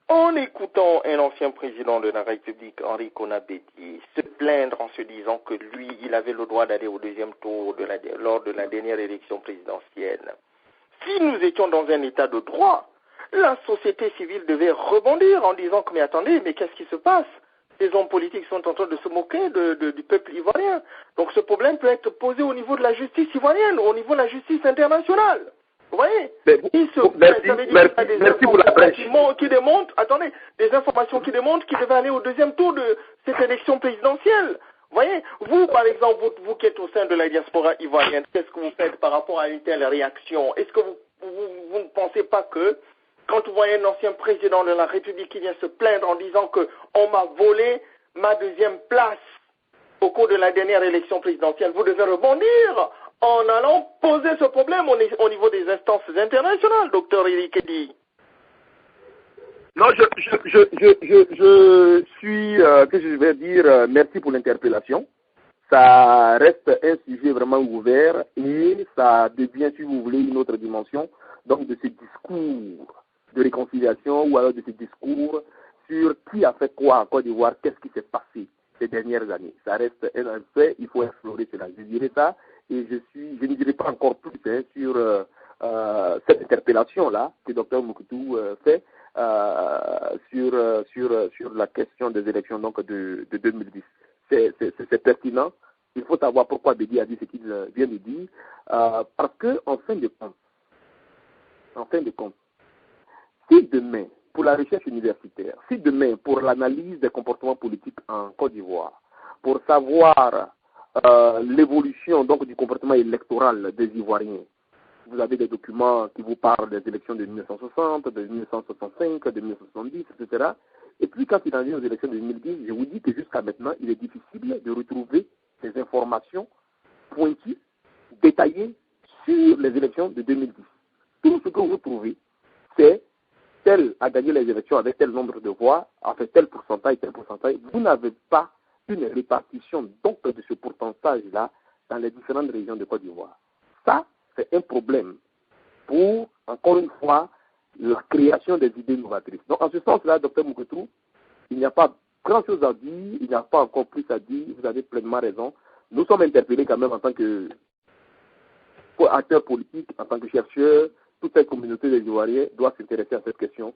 Speaker 1: en écoutant un ancien président de la République, Henri Konan Bédié, se plaindre en se disant que lui, il avait le droit d'aller au deuxième tour lors de la dernière élection présidentielle, si nous étions dans un état de droit, la société civile devait rebondir en disant que, mais attendez, mais qu'est-ce qui se passe? Ces hommes politiques sont en train de se moquer du peuple ivoirien. Donc ce problème peut être posé au niveau de la justice ivoirienne, au niveau de la justice internationale. Vous voyez?
Speaker 2: Merci pour la brèche.
Speaker 1: Qui démontrent, attendez, des informations qui démontrent qu'il devait aller au deuxième tour de cette élection présidentielle. Vous voyez? Vous, par exemple, vous qui êtes au sein de la diaspora ivoirienne, qu'est-ce que vous faites par rapport à une telle réaction? Est-ce que vous ne pensez pas que quand vous voyez un ancien président de la République qui vient se plaindre en disant qu'on m'a volé ma deuxième place au cours de la dernière élection présidentielle, vous devez rebondir en allant poser ce problème au niveau des instances internationales, docteur Eric Eddy.
Speaker 2: Non, je suis, que je vais dire, merci pour l'interpellation. Ça reste un sujet vraiment ouvert et ça devient, si vous voulez, une autre dimension, donc de ce discours de réconciliation ou alors de ce discours sur qui a fait quoi en Côte d'Ivoire, qu'est-ce qui s'est passé ces dernières années. Ça reste un fait, il faut explorer cela. Je dirais ça et je ne dirai pas encore plus sur cette interpellation-là que Dr Moukoutou fait sur la question des élections donc, de 2010. C'est pertinent. Il faut savoir pourquoi Bédié a dit ce qu'il vient de dire. Parce que, en fin de compte, si demain, pour la recherche universitaire, si demain, pour l'analyse des comportements politiques en Côte d'Ivoire, pour savoir l'évolution donc du comportement électoral des Ivoiriens, vous avez des documents qui vous parlent des élections de 1960, de 1965, de 1970, etc. Et puis quand il en vient aux élections de 2010, je vous dis que jusqu'à maintenant, il est difficile de retrouver ces informations pointues, détaillées sur les élections de 2010. Tout ce que vous trouvez, c'est tel a gagné les élections avec tel nombre de voix, en fait tel pourcentage. Vous n'avez pas une répartition donc de ce pourcentage-là dans les différentes régions de Côte d'Ivoire. Ça, c'est un problème pour, encore une fois, la création des idées novatrices. Donc, en ce sens-là, Dr Mouketou, il n'y a pas grand-chose à dire, il n'y a pas encore plus à dire, vous avez pleinement raison. Nous sommes interpellés quand même en tant que acteurs politiques, en tant que chercheurs, toute cette communauté des Ivoiriens doit s'intéresser à cette question.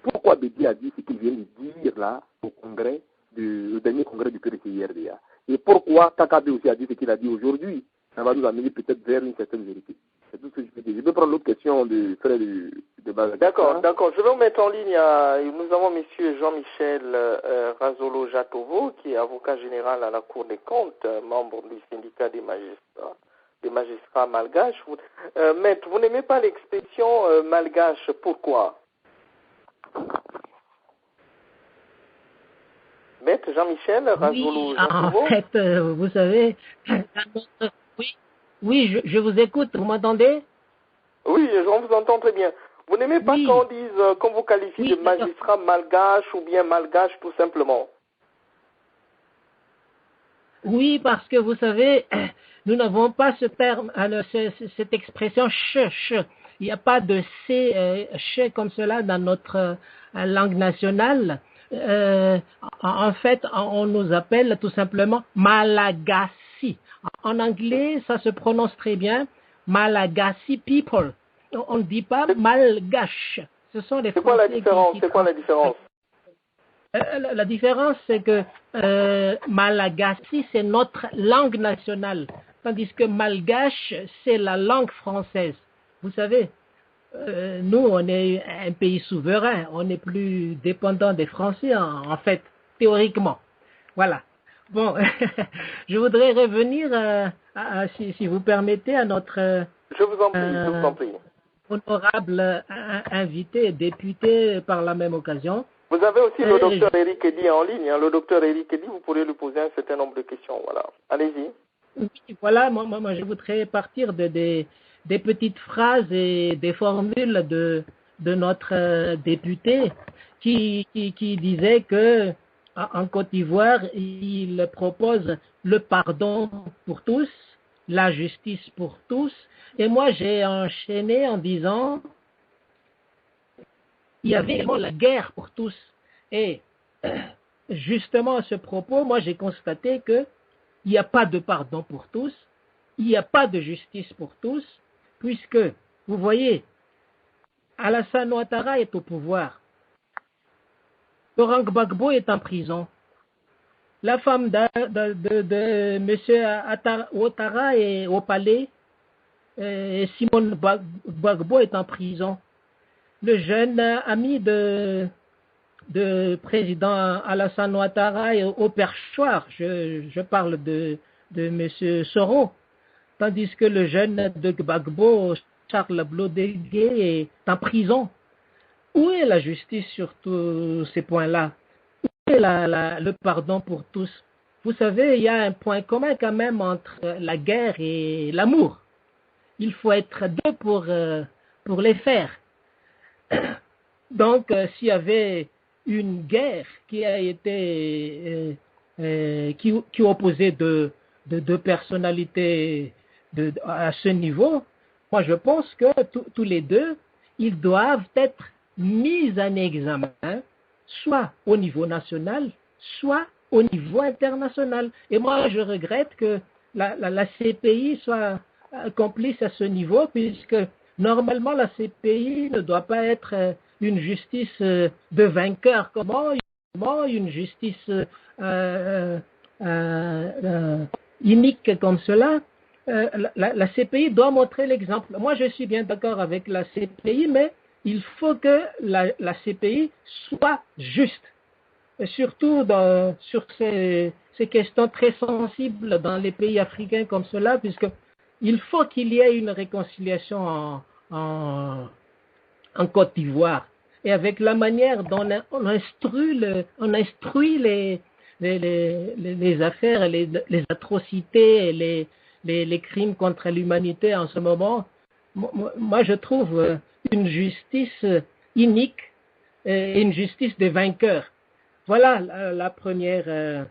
Speaker 2: Pourquoi Bédi a dit ce qu'il vient de dire là au congrès, le dernier congrès du PRCIRDA? Et pourquoi Kakabe aussi a dit ce qu'il a dit aujourd'hui? Ça va nous amener peut-être vers une certaine vérité. C'est tout ce que je peux dire. Je peux prendre l'autre question du frère de Bazar.
Speaker 1: D'accord. Je vais vous mettre en ligne. Nous avons M. Jean-Michel Razolo Jatovo, qui est avocat général à la Cour des comptes, membre du syndicat des magistrats malgaches. Maître, vous n'aimez pas l'expression malgache, pourquoi? Maître Jean-Michel Razolo Jatovo.
Speaker 3: En fait, vous savez, oui, je vous écoute, vous m'entendez?
Speaker 1: Oui, on vous entend très bien. Vous n'aimez pas qu'on vous qualifie de magistrat malgache ou bien malgache tout simplement?
Speaker 3: Oui, parce que vous savez, nous n'avons pas ce terme, cette expression ch. Il n'y a pas de ch comme cela dans notre langue nationale. En fait, on nous appelle tout simplement Malagasy. En anglais, ça se prononce très bien, Malagasy people. On ne dit pas malgache. Ce sont les Français.
Speaker 1: C'est quoi la différence?
Speaker 3: La différence, c'est que Malagasy, c'est notre langue nationale, tandis que malgache, c'est la langue française. Vous savez, nous, on est un pays souverain, on n'est plus dépendant des Français, en fait, théoriquement. Voilà. Bon, je voudrais revenir, si vous permettez, à notre...
Speaker 1: Je vous en prie.
Speaker 3: Honorable invité, député par la même occasion.
Speaker 1: Vous avez aussi le docteur Eric Eddy en ligne. Le docteur Eric Eddy, vous pourrez lui poser un certain nombre de questions. Voilà. Allez-y.
Speaker 3: Oui, voilà, moi je voudrais partir des petites phrases et des formules de notre député qui disait que en Côte d'Ivoire, il propose le pardon pour tous, la justice pour tous. Et moi, j'ai enchaîné en disant, il y avait également la guerre pour tous. Et justement à ce propos, moi, j'ai constaté qu'il n'y a pas de pardon pour tous, il n'y a pas de justice pour tous, puisque, vous voyez, Alassane Ouattara est au pouvoir. Laurent Gbagbo est en prison. La femme de M. Ouattara est au palais. Et Simone Gbagbo est en prison. Le jeune ami de président Alassane Ouattara est au perchoir. Je parle de M. Soro. Tandis que le jeune de Gbagbo, Charles Blodégué, est en prison. Où est la justice sur tous ces points-là? Où est le pardon pour tous? Vous savez, il y a un point commun quand même entre la guerre et l'amour. Il faut être deux pour les faire. Donc, s'il y avait une guerre qui a été qui opposait deux personnalités à ce niveau, moi je pense que tous les deux, ils doivent être mis en examen, soit au niveau national, soit au niveau international. Et moi je regrette que la CPI soit complice à ce niveau, puisque normalement la CPI ne doit pas être une justice de vainqueur. Comment une justice unique comme cela? La CPI doit montrer l'exemple. Moi, je suis bien d'accord avec la CPI, mais il faut que la CPI soit juste, et surtout sur ces questions très sensibles dans les pays africains comme cela, puisque il faut qu'il y ait une réconciliation en Côte d'Ivoire. Et avec la manière dont on instruit les affaires, les atrocités, les crimes contre l'humanité en ce moment, moi je trouve une justice inique et une justice des vainqueurs. Voilà la première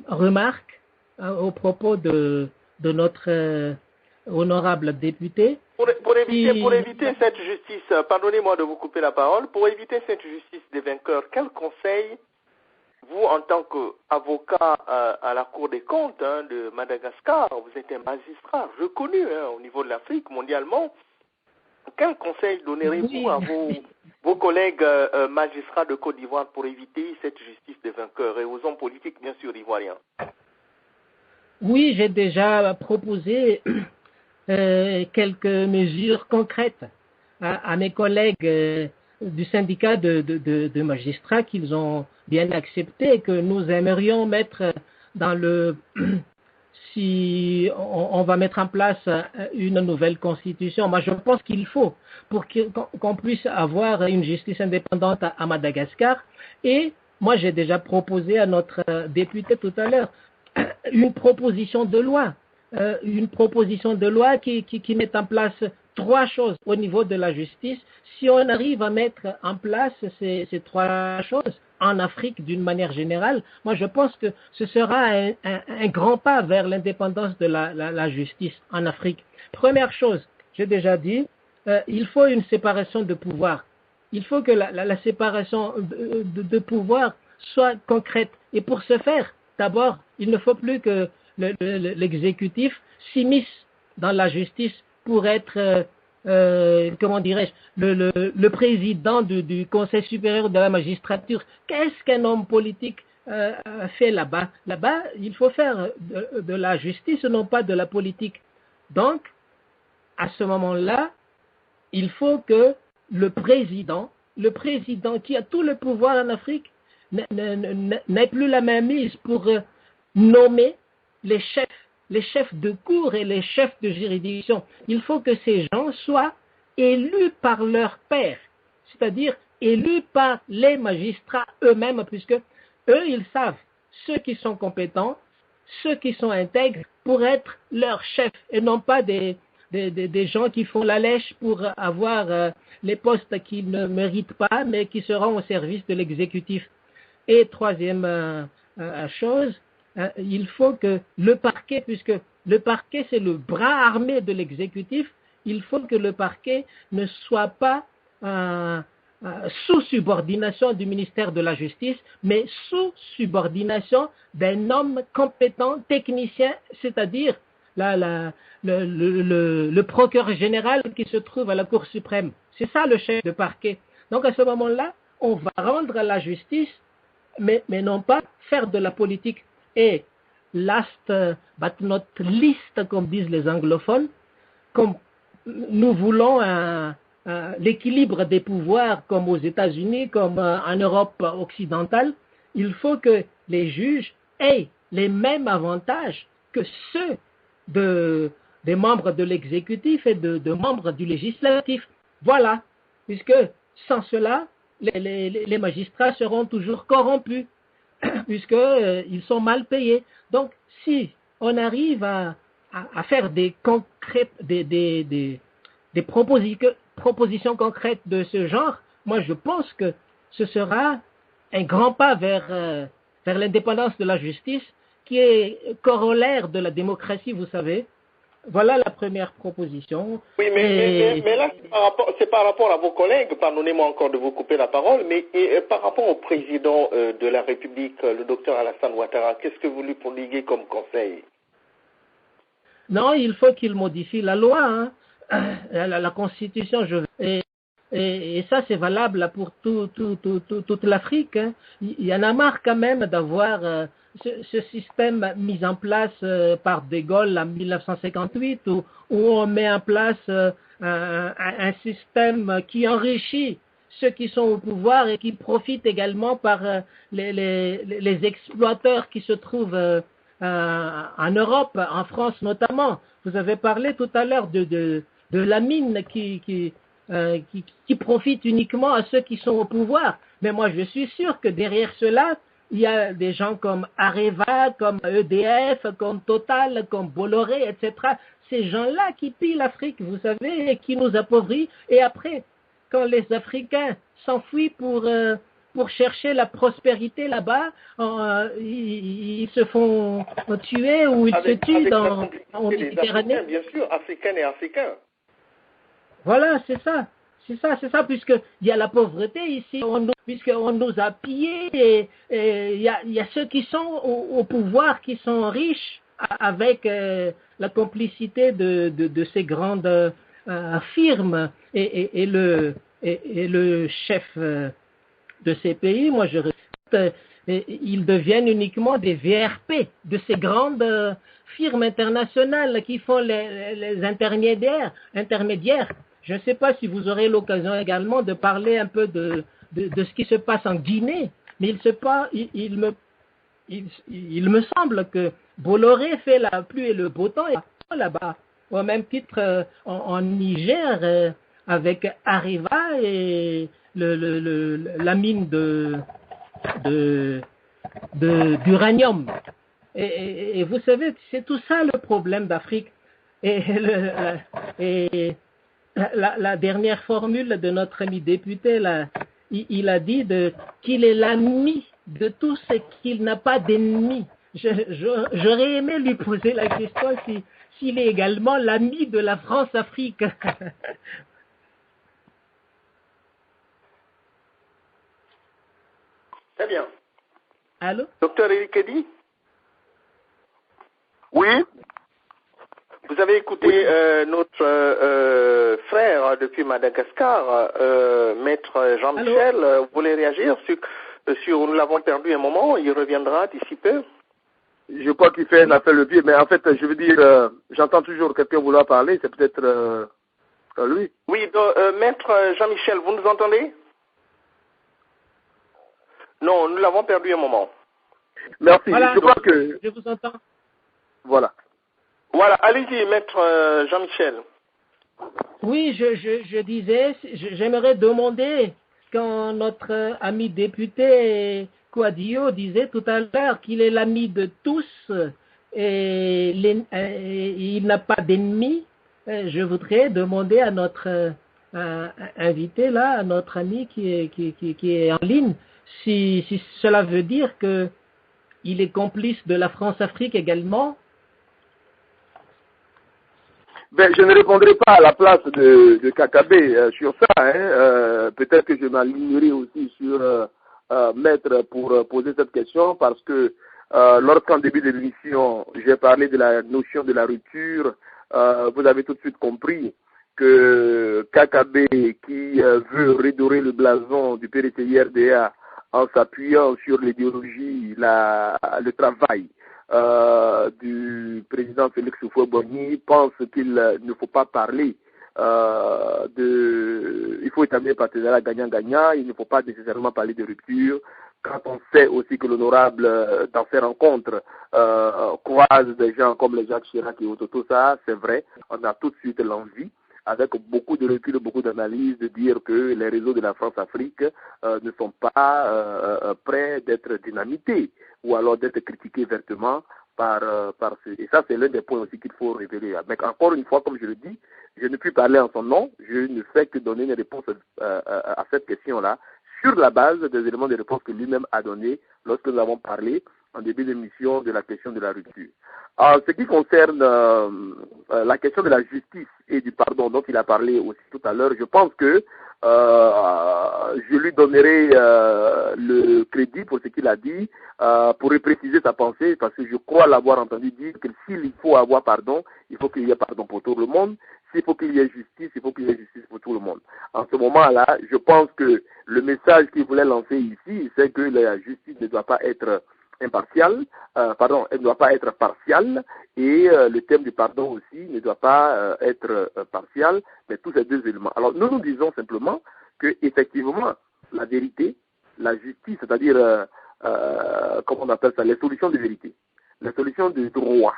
Speaker 3: remarque au propos de notre honorable député.
Speaker 1: Pour éviter cette justice, pardonnez-moi de vous couper la parole, pour éviter cette justice des vainqueurs, quel conseil, vous en tant qu'avocat à la Cour des comptes de Madagascar, vous êtes un magistrat reconnu au niveau de l'Afrique, mondialement, quel conseil donnerez-vous à vos collègues magistrats de Côte d'Ivoire pour éviter cette justice des vainqueurs et aux hommes politiques, bien sûr, ivoiriens?
Speaker 3: Oui, j'ai déjà proposé quelques mesures concrètes à mes collègues du syndicat de magistrats qu'ils ont bien accepté et que nous aimerions mettre dans le... si on va mettre en place une nouvelle constitution. Moi, je pense qu'il faut pour qu'on puisse avoir une justice indépendante à Madagascar. Et moi, j'ai déjà proposé à notre député tout à l'heure une proposition de loi qui met en place 3 choses au niveau de la justice. Si on arrive à mettre en place ces 3 choses en Afrique d'une manière générale, moi je pense que ce sera un grand pas vers l'indépendance de la justice en Afrique. Première chose, j'ai déjà dit, il faut une séparation de pouvoir. Il faut que la séparation de pouvoir soit concrète. Et pour ce faire, d'abord, il ne faut plus que l'exécutif s'immisce dans la justice pour être, comment dirais-je, le président du Conseil supérieur de la magistrature. Qu'est-ce qu'un homme politique fait là-bas? Là-bas, il faut faire de la justice, non pas de la politique. Donc, à ce moment-là, il faut que le président qui a tout le pouvoir en Afrique, n'ait plus la main mise pour nommer les chefs de cour et les chefs de juridiction. Il faut que ces gens soient élus par leur pairs, c'est-à-dire élus par les magistrats eux-mêmes, puisque eux, ils savent ceux qui sont compétents, ceux qui sont intègres pour être leurs chefs et non pas des gens qui font la lèche pour avoir les postes qu'ils ne méritent pas, mais qui seront au service de l'exécutif. Et troisième chose, il faut que le parquet, puisque le parquet c'est le bras armé de l'exécutif, il faut que le parquet ne soit pas sous subordination du ministère de la Justice, mais sous subordination d'un homme compétent, technicien, c'est-à-dire le procureur général qui se trouve à la Cour suprême. C'est ça le chef de parquet. Donc à ce moment-là, on va rendre la justice, mais non pas faire de la politique. Et last but not least, comme disent les anglophones, comme nous voulons l'équilibre des pouvoirs comme aux États-Unis, comme en Europe occidentale, il faut que les juges aient les mêmes avantages que ceux des membres de l'exécutif et de membres du législatif. Voilà, puisque sans cela, les magistrats seront toujours corrompus, puisqu'ils sont mal payés. Donc, si on arrive à faire des propositions concrètes de ce genre, moi je pense que ce sera un grand pas vers l'indépendance de la justice, qui est corollaire de la démocratie, vous savez. Voilà la première proposition.
Speaker 1: Oui, mais là, c'est par rapport à vos collègues, pardonnez-moi encore de vous couper la parole, mais par rapport au président de la République, le docteur Alassane Ouattara, qu'est-ce que vous lui prodiguez comme conseil?
Speaker 3: Non, il faut qu'il modifie la loi, la Constitution. Et ça, c'est valable pour toute l'Afrique. Il y en a marre quand même d'avoir ce système mis en place par De Gaulle en 1958, où on met en place un système qui enrichit ceux qui sont au pouvoir et qui profitent également par les exploiteurs qui se trouvent en Europe, en France notamment. Vous avez parlé tout à l'heure de la mine qui profite uniquement à ceux qui sont au pouvoir. Mais moi, je suis sûr que derrière cela, il y a des gens comme Areva, comme EDF, comme Total, comme Bolloré, etc. Ces gens-là qui pillent l'Afrique, vous savez, et qui nous appauvrit. Et après, quand les Africains s'enfuient pour chercher la prospérité là-bas, ils se font tuer ou ils se tuent en Méditerranée.
Speaker 1: Bien sûr, africains et africains.
Speaker 3: Voilà, c'est ça, puisqu'il y a la pauvreté ici, puisqu'on nous a pillés, et il y a ceux qui sont au pouvoir, qui sont riches, avec la complicité de ces grandes firmes, et le chef de ces pays, moi je répète, ils deviennent uniquement des VRP de ces grandes firmes internationales qui font les intermédiaires. Je ne sais pas si vous aurez l'occasion également de parler un peu de ce qui se passe en Guinée, mais il me semble que Bolloré fait la pluie et le beau temps là-bas, au même titre en Niger, avec Areva et la mine d'uranium. Et vous savez, c'est tout ça le problème d'Afrique. Et la dernière formule de notre ami député, là, il a dit qu'il est l'ami de tous et qu'il n'a pas d'ennemis. J'aurais aimé lui poser la question s'il est également l'ami de la France-Afrique.
Speaker 1: Très bien.
Speaker 3: Allô?
Speaker 1: Docteur Eric Eddy?
Speaker 2: Oui.
Speaker 1: Vous avez écouté notre frère depuis Madagascar, maître Jean-Michel. Vous voulez réagir sur nous l'avons perdu un moment, il reviendra d'ici peu?
Speaker 2: Je crois qu'il fait un appel le pied, mais en fait, je veux dire, j'entends toujours quelqu'un vouloir parler, c'est peut-être lui.
Speaker 1: Oui, maître Jean-Michel, vous nous entendez? Non, nous l'avons perdu un moment.
Speaker 2: Merci,
Speaker 3: voilà,
Speaker 2: je crois que...
Speaker 3: Je vous entends.
Speaker 2: Voilà.
Speaker 1: Voilà, allez-y, maître Jean-Michel.
Speaker 3: Oui, je disais, j'aimerais demander, quand notre ami député Kouadio disait tout à l'heure qu'il est l'ami de tous et il n'a pas d'ennemis, je voudrais demander à notre invité là, à notre ami qui est en ligne, si cela veut dire que il est complice de la France-Afrique également.
Speaker 2: Ben, je ne répondrai pas à la place de Kakabé sur ça. Peut-être que je m'alignerai aussi sur Maître pour poser cette question parce que lorsqu'en début de l'émission, j'ai parlé de la notion de la rupture, vous avez tout de suite compris que Kakabé qui veut redorer le blason du PRCI-RDA en s'appuyant sur l'idéologie, le travail du président Félix Houphouët-Boigny pense qu'il ne faut pas parler il faut établir un partenariat gagnant-gagnant, il ne faut pas nécessairement parler de rupture, quand on sait aussi que l'honorable dans ses rencontres croise des gens comme les Jacques Chirac et autres, tout ça, c'est vrai, on a tout de suite l'envie, avec beaucoup de recul, beaucoup d'analyse, de dire que les réseaux de la France-Afrique ne sont pas prêts d'être dynamités ou alors d'être critiqués vertement par et ça c'est l'un des points aussi qu'il faut révéler. Mais encore une fois, comme je le dis, je ne puis parler en son nom, je ne fais que donner une réponse à cette question-là sur la base des éléments de réponse que lui-même a donné lorsque nous avons parlé en début d'émission de la question de la rupture. En ce qui concerne la question de la justice et du pardon dont il a parlé aussi tout à l'heure, je pense que je lui donnerai le crédit pour ce qu'il a dit, pour préciser sa pensée, parce que je crois l'avoir entendu dire que s'il faut avoir pardon, il faut qu'il y ait pardon pour tout le monde. S'il faut qu'il y ait justice, il faut qu'il y ait justice pour tout le monde. En ce moment-là, je pense que le message qu'il voulait lancer ici, c'est que la justice ne doit pas être impartiale, elle ne doit pas être partiale, et le thème du pardon aussi ne doit pas être partial, mais tous ces deux éléments. Alors nous disons simplement que effectivement la vérité, la justice, c'est-à-dire comment on appelle ça, les solutions de vérité, les solutions de droit.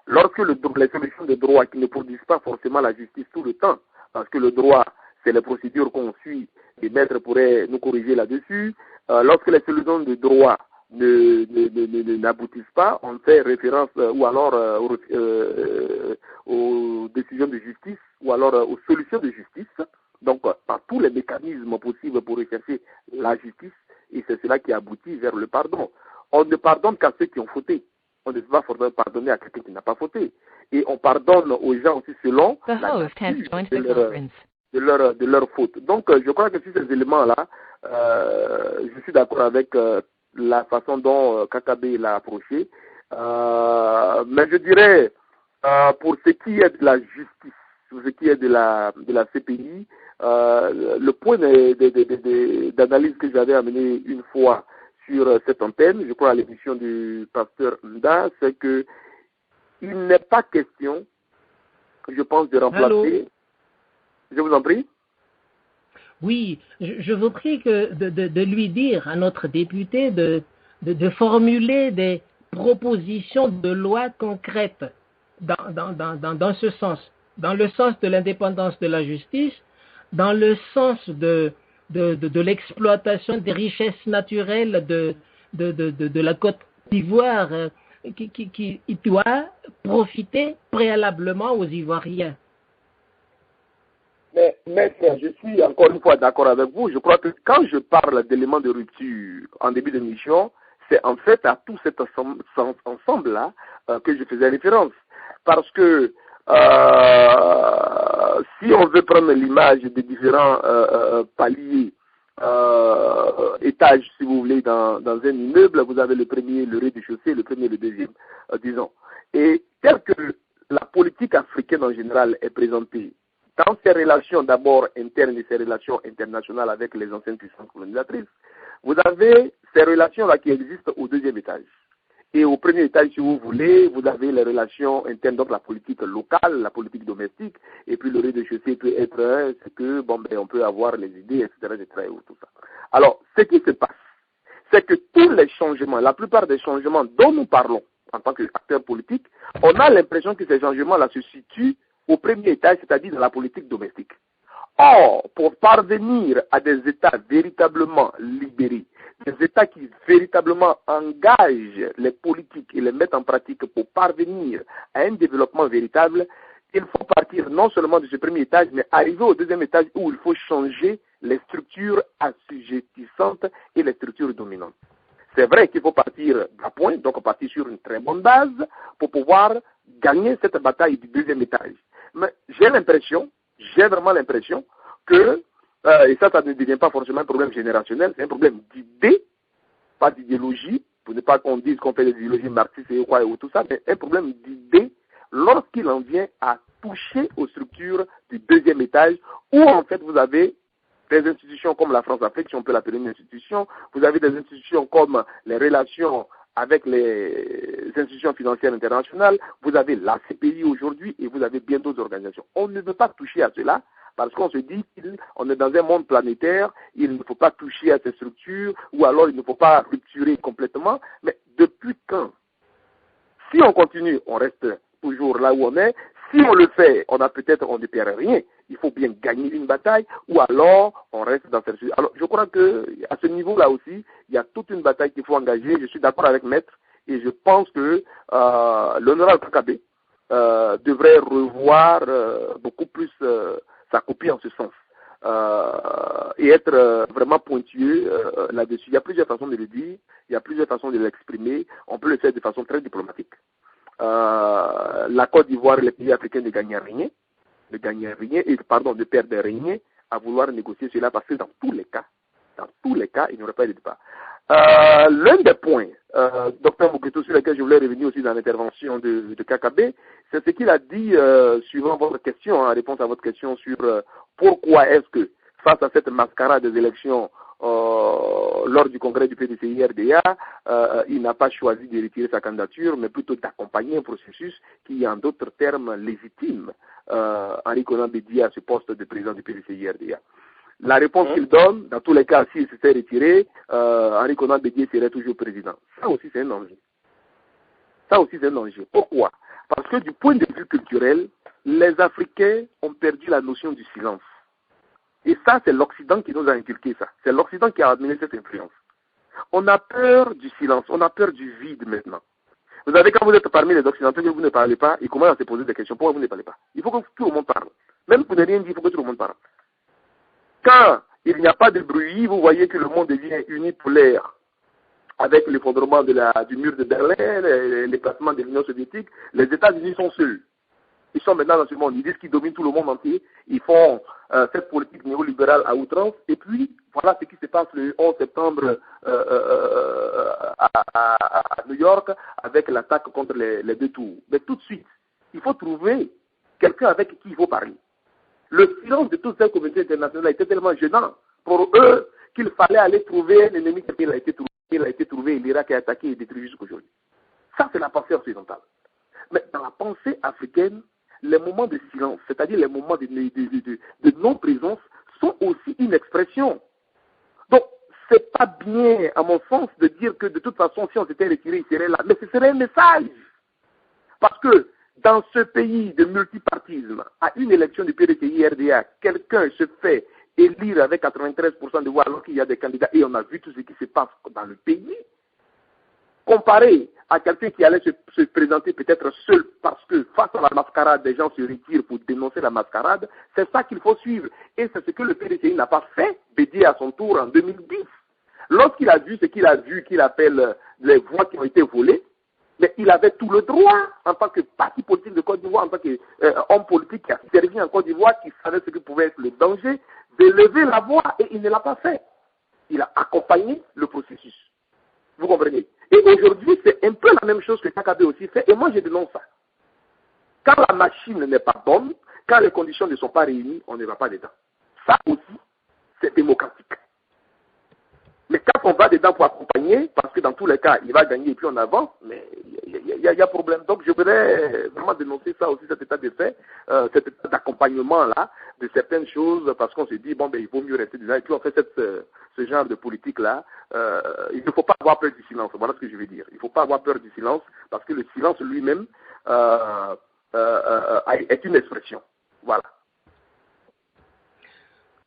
Speaker 2: Lorsque les solutions de droit qui ne produisent pas forcément la justice tout le temps, parce que le droit, c'est les procédures qu'on suit, les maîtres pourraient nous corriger là-dessus, lorsque les solutions de droit n'aboutissent pas, on fait référence ou alors aux décisions de justice ou alors aux solutions de justice, donc par tous les mécanismes possibles pour rechercher la justice, et c'est cela qui aboutit vers le pardon. On ne pardonne qu'à ceux qui ont fauté. On ne peut pas forcément pardonner à quelqu'un qui n'a pas fauté. Et on pardonne aux gens aussi selon la nature de leur faute. Donc, je crois que sur ces éléments-là, je suis d'accord avec la façon dont Kakabe l'a approché. Mais je dirais, pour ce qui est de la justice, pour ce qui est de la CPI, le point d'analyse que j'avais amené une fois sur cette antenne, je crois à l'émission du pasteur Nda, c'est que il n'est pas question, je pense, de remplacer.
Speaker 3: Allô?
Speaker 2: Je vous en prie.
Speaker 3: Oui, je vous prie de lui dire à notre député de formuler des propositions de loi concrètes dans ce sens, dans le sens de l'indépendance de la justice, dans le sens de l'exploitation des richesses naturelles de la Côte d'Ivoire qui doit profiter préalablement aux Ivoiriens.
Speaker 2: Mais maître, je suis encore une fois d'accord avec vous. Je crois que quand je parle d'éléments de rupture en début d'émission, c'est en fait à tout cet ensemble-là que je faisais référence. Parce que si on veut prendre l'image des différents paliers, étages, si vous voulez, dans un immeuble, vous avez le premier, le rez-de-chaussée, le premier, le deuxième, disons. Et tel que la politique africaine en général est présentée, dans ses relations d'abord internes et ses relations internationales avec les anciennes puissances colonisatrices, vous avez ces relations-là qui existent au deuxième étage. Et au premier étage, si vous voulez, vous avez les relations internes, donc la politique locale, la politique domestique, et puis le rez-de-chaussée peut être ce que, on peut avoir les idées, etc., et tout ça. Alors, ce qui se passe, c'est que tous les changements, la plupart des changements dont nous parlons en tant qu'acteurs politiques, on a l'impression que ces changements-là se situent au premier étage, c'est-à-dire dans la politique domestique. Or, pour parvenir à des États véritablement libérés, des États qui véritablement engagent les politiques et les mettent en pratique pour parvenir à un développement véritable, il faut partir non seulement de ce premier étage, mais arriver au deuxième étage où il faut changer les structures assujettissantes et les structures dominantes. C'est vrai qu'il faut partir d'un point, donc partir sur une très bonne base pour pouvoir gagner cette bataille du deuxième étage. Mais j'ai vraiment l'impression que, et ça ne devient pas forcément un problème générationnel, c'est un problème d'idées, pas d'idéologie, pour ne pas qu'on dise qu'on fait des idéologies marxistes et quoi et tout ça, mais un problème d'idées lorsqu'il en vient à toucher aux structures du deuxième étage, où en fait vous avez des institutions comme la France-Afrique, si on peut l'appeler une institution, vous avez des institutions comme les relations avec les institutions financières internationales, vous avez la CPI aujourd'hui et vous avez bien d'autres organisations. On ne veut pas toucher à cela parce qu'on se dit qu'on est dans un monde planétaire, il ne faut pas toucher à ces structures ou alors il ne faut pas rupturer complètement. Mais depuis quand? Si on continue, on reste toujours là où on est. Si on le fait, on ne perd rien. Il faut bien gagner une bataille, ou alors on reste dans cette situation. Alors, je crois que à ce niveau-là aussi, il y a toute une bataille qu'il faut engager. Je suis d'accord avec Maître, et je pense que l'honorable Kakabe devrait revoir beaucoup plus sa copie en ce sens. Et être vraiment pointueux là-dessus. Il y a plusieurs façons de le dire, il y a plusieurs façons de l'exprimer. On peut le faire de façon très diplomatique. La Côte d'Ivoire et les pays africains ne gagnent rien, ne perdent rien à vouloir négocier cela parce que dans tous les cas, il n'y aurait pas de débat. L'un des points, Dr Moukito, sur lequel je voulais revenir aussi dans l'intervention de Kakabe, c'est ce qu'il a dit suivant votre question, en réponse à votre question sur pourquoi est-ce que face à cette mascarade des élections, lors du congrès du PDCI-RDA, il n'a pas choisi de retirer sa candidature, mais plutôt d'accompagner un processus qui est en d'autres termes légitime Henri Konan Bédié à ce poste de président du PDCI-RDA. La réponse qu'il donne, dans tous les cas, s'il s'était retiré, Henri Konan Bédié serait toujours président. Ça aussi, c'est un danger. Ça aussi, c'est un danger. Pourquoi? Parce que du point de vue culturel, les Africains ont perdu la notion du silence. Et ça, c'est l'Occident qui nous a inculqué ça. C'est l'Occident qui a amené cette influence. On a peur du silence, on a peur du vide maintenant. Vous savez, quand vous êtes parmi les Occidentaux et vous ne parlez pas, ils commencent à se poser des questions. Pourquoi vous ne parlez pas? Il faut que tout le monde parle. Même pour ne rien dire, il faut que tout le monde parle. Quand il n'y a pas de bruit, vous voyez que le monde devient unipolaire. Avec l'effondrement du mur de Berlin, l'éclatement de l'Union soviétique, les États-Unis sont seuls. Ils sont maintenant dans ce monde. Ils disent qu'ils dominent tout le monde entier. Ils font cette politique néolibérale à outrance. Et puis, voilà ce qui se passe le 11 septembre à New York avec l'attaque contre les deux tours. Mais tout de suite, il faut trouver quelqu'un avec qui il faut parler. Le silence de toute cette communauté internationale était tellement gênant pour eux qu'il fallait aller trouver un ennemi qui a été trouvé, l'Irak est attaqué et détruit jusqu'aujourd'hui. Ça, c'est la pensée occidentale. Mais dans la pensée africaine, les moments de silence, c'est-à-dire les moments de non-présence, sont aussi une expression. Donc, c'est pas bien, à mon sens, de dire que de toute façon, si on s'était retiré, il serait là. Mais ce serait un message. Parce que dans ce pays de multipartisme, à une élection du PDCI-RDA, quelqu'un se fait élire avec 93% de voix alors qu'il y a des candidats et on a vu tout ce qui se passe dans le pays, comparé à quelqu'un qui allait se présenter peut-être seul parce que face à la mascarade, des gens se retirent pour dénoncer la mascarade, c'est ça qu'il faut suivre. Et c'est ce que le PDCI n'a pas fait, Bédié à son tour en 2010. Lorsqu'il a vu ce qu'il a vu, qu'il appelle les voix qui ont été volées, mais il avait tout le droit, en tant que parti politique de Côte d'Ivoire, en tant qu'homme politique qui a servi en Côte d'Ivoire, qui savait ce que pouvait être le danger, de lever la voix, et il ne l'a pas fait. Il a accompagné le processus. Vous comprenez? Et aujourd'hui, c'est un peu la même chose que Kakabe aussi fait, et moi je dénonce ça. Quand la machine n'est pas bonne, quand les conditions ne sont pas réunies, on ne va pas dedans. Ça aussi, c'est démocratique. Mais quand on va dedans pour accompagner, parce que dans tous les cas, il va gagner et puis on avance, mais il y a problème. Donc je voudrais vraiment dénoncer ça aussi, cet état de fait, cet état d'accompagnement-là, de certaines choses, parce qu'on se dit, bon, ben il vaut mieux rester dedans. Et puis on fait ce genre de politique-là. Il ne faut pas avoir peur du silence, voilà ce que je veux dire. Il ne faut pas avoir peur du silence, parce que le silence lui-même est une expression. Voilà.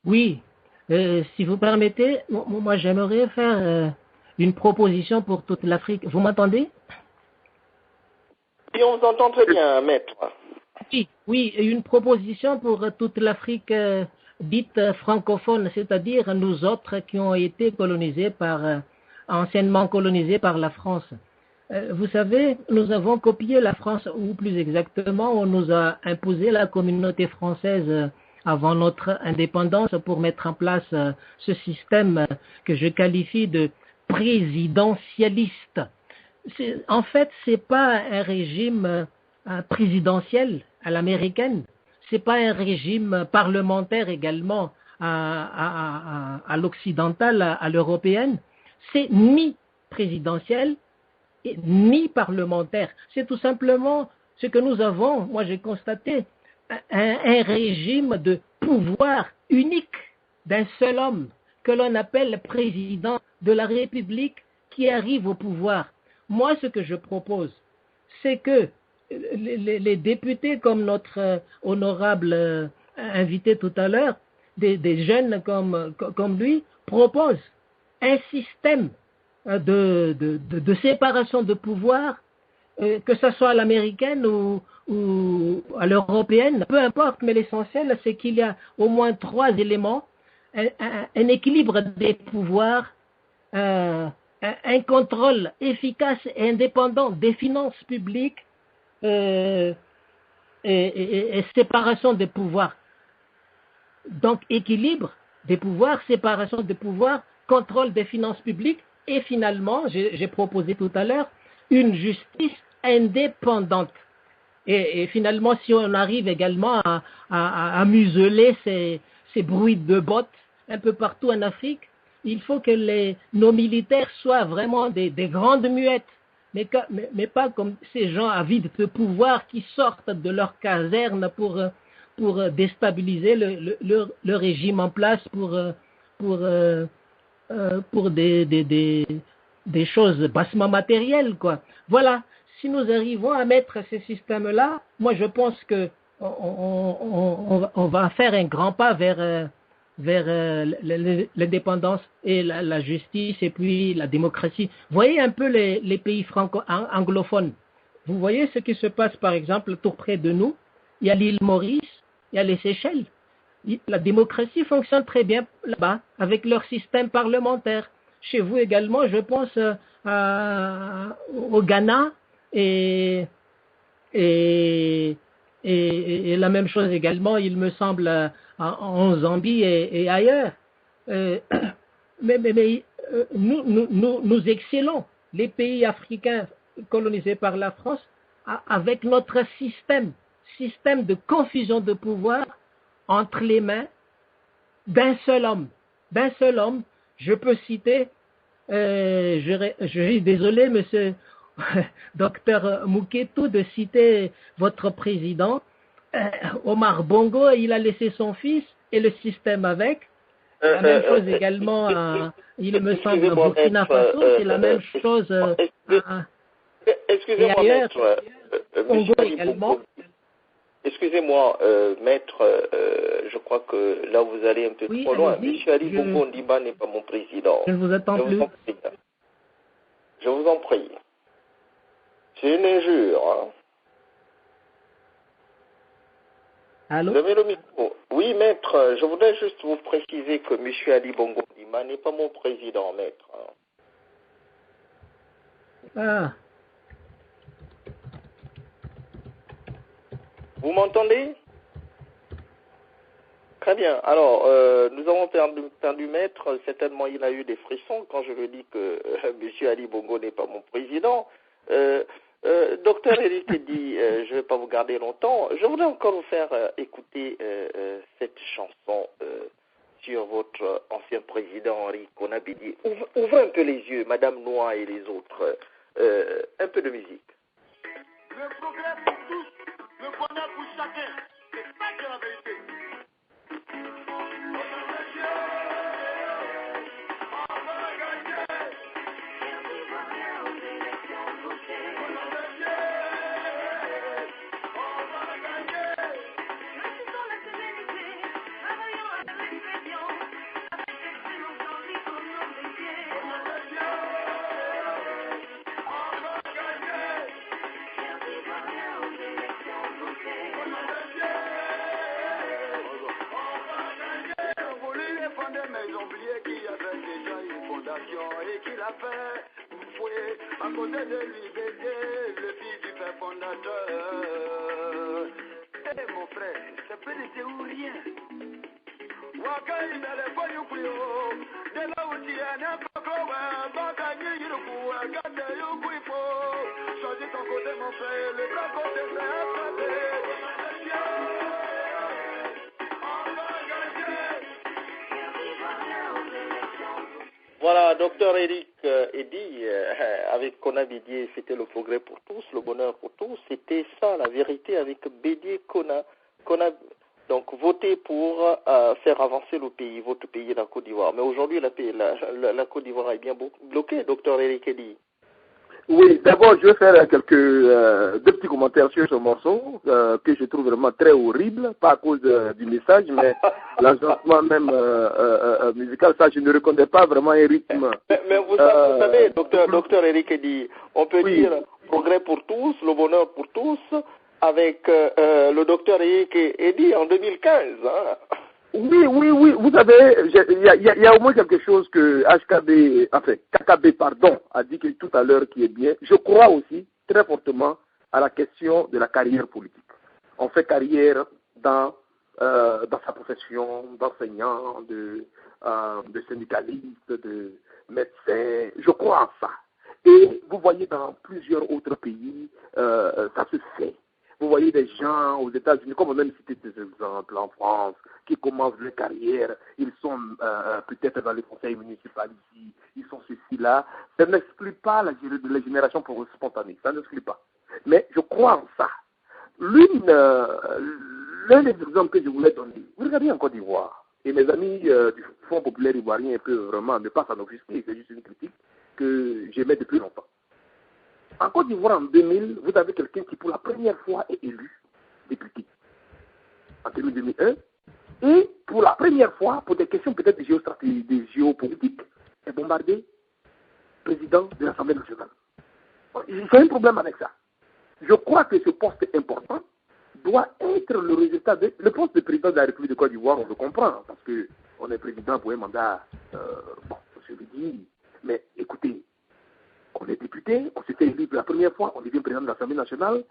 Speaker 3: Oui. Si vous permettez, moi j'aimerais faire une proposition pour toute l'Afrique. Vous m'entendez?
Speaker 1: Oui, on vous entend très bien, maître.
Speaker 3: Oui, une proposition pour toute l'Afrique dite francophone, c'est-à-dire nous autres qui ont été anciennement colonisés par la France. Vous savez, nous avons copié la France, ou plus exactement, on nous a imposé la communauté française avant notre indépendance pour mettre en place ce système que je qualifie de présidentialiste. En fait, c'est pas un régime présidentiel à l'américaine, c'est pas un régime parlementaire également à l'occidental, à l'européenne, c'est ni présidentiel ni parlementaire. C'est tout simplement ce que nous avons, moi j'ai constaté, un régime de pouvoir unique d'un seul homme que l'on appelle président de la République qui arrive au pouvoir. Moi, ce que je propose, c'est que les députés comme notre honorable invité tout à l'heure, des jeunes comme lui, proposent un système de séparation de pouvoir, que ce soit à l'américaine ou à l'européenne, peu importe, mais l'essentiel, c'est qu'il y a au moins 3 éléments, un équilibre des pouvoirs, un contrôle efficace et indépendant des finances publiques et séparation des pouvoirs. Donc, équilibre des pouvoirs, séparation des pouvoirs, contrôle des finances publiques et finalement, j'ai proposé tout à l'heure, une justice indépendante. Et finalement, si on arrive également à museler ces bruits de bottes un peu partout en Afrique, il faut que nos militaires soient vraiment des grandes muettes, mais pas comme ces gens avides de pouvoir qui sortent de leur caserne pour déstabiliser le régime en place, pour des choses bassement matérielles, quoi. Voilà. Si nous arrivons à mettre ces systèmes-là, moi je pense que on va faire un grand pas vers l'indépendance et la justice et puis la démocratie. Voyez un peu les pays anglophones. Vous voyez ce qui se passe par exemple tout près de nous. Il y a l'île Maurice, il y a les Seychelles. La démocratie fonctionne très bien là-bas avec leur système parlementaire. Chez vous également, je pense au Ghana et la même chose également, il me semble, en Zambie et ailleurs. Mais nous excellons, les pays africains colonisés par la France, avec notre système de confusion de pouvoir entre les mains d'un seul homme. Je peux citer, je suis désolé, monsieur docteur Mouketou, de citer votre président, Omar Bongo, il a laissé son fils et le système avec. La même chose également, il me semble, au Burkina Faso, c'est la même chose.
Speaker 1: Excusez-moi, maître.
Speaker 3: Congo également.
Speaker 1: Excusez-moi, maître, je crois que là vous allez un peu trop loin. Monsieur Ali Bongo Ondimba n'est pas mon président.
Speaker 3: Je ne vous attends plus.
Speaker 1: Je vous en prie. C'est une injure. Hein.
Speaker 3: Allô?
Speaker 1: Levez le micro. Oui, maître, je voudrais juste vous préciser que M. Ali Bongo Ondimba n'est pas mon président, maître.
Speaker 3: Ah.
Speaker 1: Vous m'entendez? Très bien. Alors, nous avons perdu maître. Certainement, il a eu des frissons quand je lui dis que M. Ali Bongo n'est pas mon président. Docteur Eric dit, je ne vais pas vous garder longtemps. Je voudrais encore vous faire écouter cette chanson sur votre ancien président Henri Konabidi. Ouvrez un peu les yeux, Madame Noa et les autres. Un peu de musique.
Speaker 4: Le progrès pour tous, le bonheur pour chacun. C'est ça qui est la vérité. Et qu'il a fait fouiller à côté de lui Bédié, le fils du père fondateur. Eh mon frère, ça peut laisser ou rien. Wakai bele boyu kuyo, de la uti ene kokowe, baka nyi yiruku, agate yuku ifo. Choisis ton côté mon frère, le bras côté c'est frappé.
Speaker 1: Voilà, docteur Eric Eddy, avec Kona Bédié, c'était le progrès pour tous, le bonheur pour tous. C'était ça, la vérité, avec Bédié Kona. Donc, votez pour faire avancer le pays, votre pays, la Côte d'Ivoire. Mais aujourd'hui, la Côte d'Ivoire est bien bloquée, docteur Eric Eddy.
Speaker 2: Oui, d'abord, je vais faire deux petits commentaires sur ce morceau que je trouve vraiment très horrible, pas à cause du message, mais l'agencement même musical, ça, je ne reconnais pas vraiment un rythme.
Speaker 1: Mais vous savez, docteur Eric Eddy, on peut dire progrès pour tous, le bonheur pour tous, avec le docteur Eric Eddy en 2015. Hein.
Speaker 2: Oui, vous savez, il y a au moins quelque chose que KKB, a dit que tout à l'heure qui est bien. Je crois aussi très fortement à la question de la carrière politique. On fait carrière dans sa profession d'enseignant, de syndicaliste, de médecin. Je crois en ça. Et vous voyez dans plusieurs autres pays, ça se fait. Vous voyez des gens aux États-Unis, comme on a cité des exemples en France, qui commencent leur carrière, ils sont peut-être dans les conseils municipaux ici, ils sont ceci-là. Ça n'exclut pas la génération spontanée, ça n'exclut pas. Mais je crois en ça. L'un des exemples que je voulais donner, vous regardez en Côte d'Ivoire, et mes amis du Front populaire ivoirien peuvent vraiment ne pas s'en offusquer, c'est juste une critique que j'aimais depuis longtemps. En Côte d'Ivoire, en 2000, vous avez quelqu'un qui, pour la première fois, est élu député. En 2001. Et pour la première fois, pour des questions peut-être de géostratégie, de géopolitique, est bombardé président de l'Assemblée nationale. J'ai un problème avec ça. Je crois que ce poste important doit être le résultat de... Le poste de président de la République de Côte d'Ivoire, on le comprend, parce qu'on est président pour un mandat, je le dis, mais écoutez, on est député, on s'était élu pour la première fois, on devient président de l'Assemblée nationale,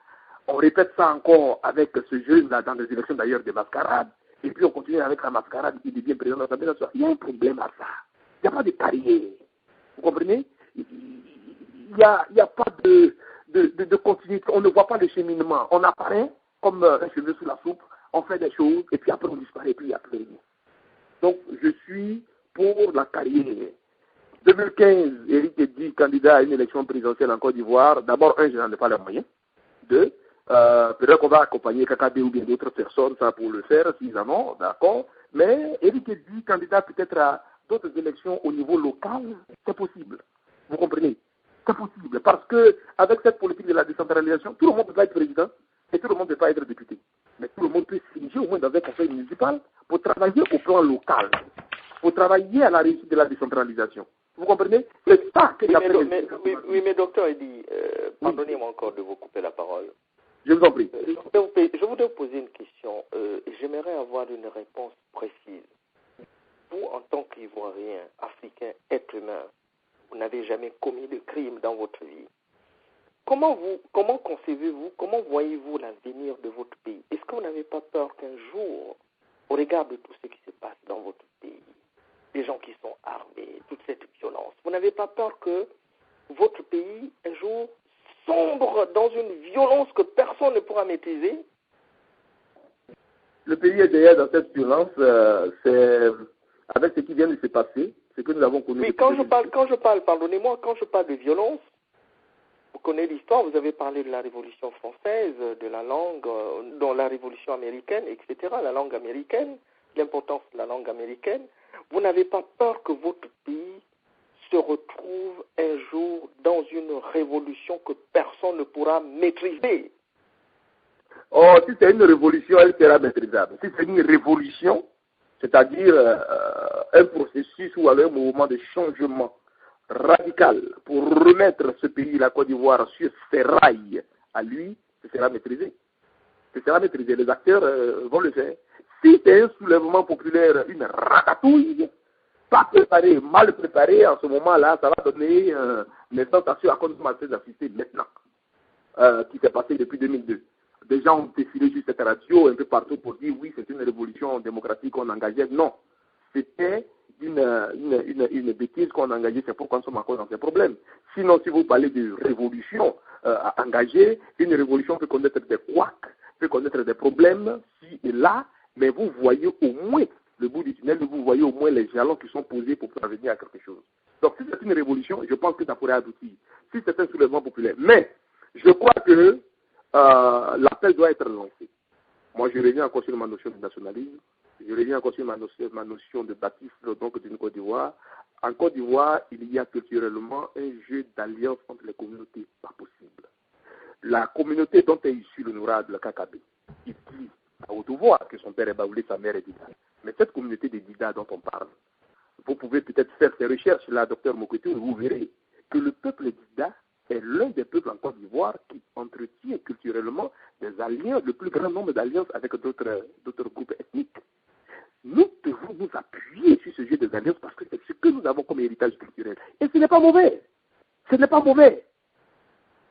Speaker 2: on répète ça encore avec ce jeu-là dans des élections d'ailleurs de mascarade, et puis on continue avec la mascarade, il devient président de l'Assemblée nationale. Il y a un problème à ça. Il n'y a pas de carrière. Vous comprenez? Il n'y a pas de continuité. On ne voit pas le cheminement. On apparaît comme un cheveu sous la soupe, on fait des choses, et puis après on disparaît, et puis il n'y a plus rien. Donc, je suis pour la carrière. 2015, Éric Eddy, candidat à une élection présidentielle en Côte d'Ivoire. D'abord, je n'en ai pas les moyens. Deux, peut-être qu'on va accompagner KKB ou bien d'autres personnes ça pour le faire, s'ils en ont, d'accord. Mais Éric Eddy, candidat peut-être à d'autres élections au niveau local, c'est possible. Vous comprenez? C'est possible. Parce que avec cette politique de la décentralisation, tout le monde ne peut pas être président et tout le monde ne peut pas être député. Mais tout le monde peut siéger au moins dans un conseil municipal pour travailler au plan local, pour travailler à la réussite de la décentralisation. Vous comprenez? C'est ça que
Speaker 1: oui, mais docteur Eddy, pardonnez-moi encore de vous couper la parole.
Speaker 2: Je vous en prie.
Speaker 1: Je voudrais vous poser une question. J'aimerais avoir une réponse précise. Vous, en tant qu'Ivoirien, Africain, être humain, vous n'avez jamais commis de crime dans votre vie. Comment concevez-vous, comment voyez-vous l'avenir de votre pays? Est-ce que vous n'avez pas peur qu'un jour, au regard de tout ce qui se passe dans votre pays, des gens qui sont armés, toute cette violence, vous n'avez pas peur que votre pays, un jour, sombre dans une violence que personne ne pourra maîtriser?
Speaker 2: Le pays est déjà dans cette violence, c'est avec ce qui vient de se passer, ce que nous avons connu.
Speaker 1: Oui, quand je parle, pardonnez-moi, quand je parle de violence, vous connaissez l'histoire, vous avez parlé de la Révolution française, de la langue, dans la Révolution américaine, etc., la langue américaine, l'importance de la langue américaine. Vous n'avez pas peur que votre pays se retrouve un jour dans une révolution que personne ne pourra maîtriser?
Speaker 2: Oh, si c'est une révolution, elle sera maîtrisable. Si c'est une révolution, c'est-à-dire un processus ou un mouvement de changement radical pour remettre ce pays, la Côte d'Ivoire, sur ses rails à lui, ce sera maîtrisé. Ce sera maîtrisé. Les acteurs vont le faire. Si c'est un soulèvement populaire, une ratatouille, pas préparé, mal préparé, en ce moment-là, ça va donner naissance à ce à quoi nous sommes d'assister maintenant, qui s'est passé depuis 2002. Des gens ont défilé sur cette radio un peu partout pour dire oui, c'est une révolution démocratique qu'on engageait. Non, c'était une bêtise qu'on engageait, c'est pourquoi nous sommes encore dans ces problèmes. Sinon, si vous parlez de révolution engagée, une révolution peut connaître des couacs, peut connaître des problèmes, ci et là, mais vous voyez au moins le bout du tunnel, vous voyez au moins les jalons qui sont posés pour parvenir à quelque chose. Donc, si c'est une révolution, je pense que ça pourrait aboutir. Si c'est un soulèvement populaire. Mais, je crois que l'appel doit être lancé. Moi, je reviens encore sur ma notion de nationalisme. Je reviens encore sur ma notion de baptisme donc d'une Côte d'Ivoire. En Côte d'Ivoire, il y a culturellement un jeu d'alliance entre les communautés, pas possible. La communauté dont est issu l'honorable KKB, il dit à haute voix que son père est Baoulé, sa mère est Dida. Mais cette communauté de Dida dont on parle, vous pouvez peut-être faire ces recherches là, docteur Mokoto, vous verrez que le peuple Dida est l'un des peuples en Côte d'Ivoire qui entretient culturellement des alliances, le plus grand nombre d'alliances avec d'autres groupes ethniques. Nous devons nous appuyer sur ce jeu des alliances parce que c'est ce que nous avons comme héritage culturel. Et ce n'est pas mauvais. Ce n'est pas mauvais.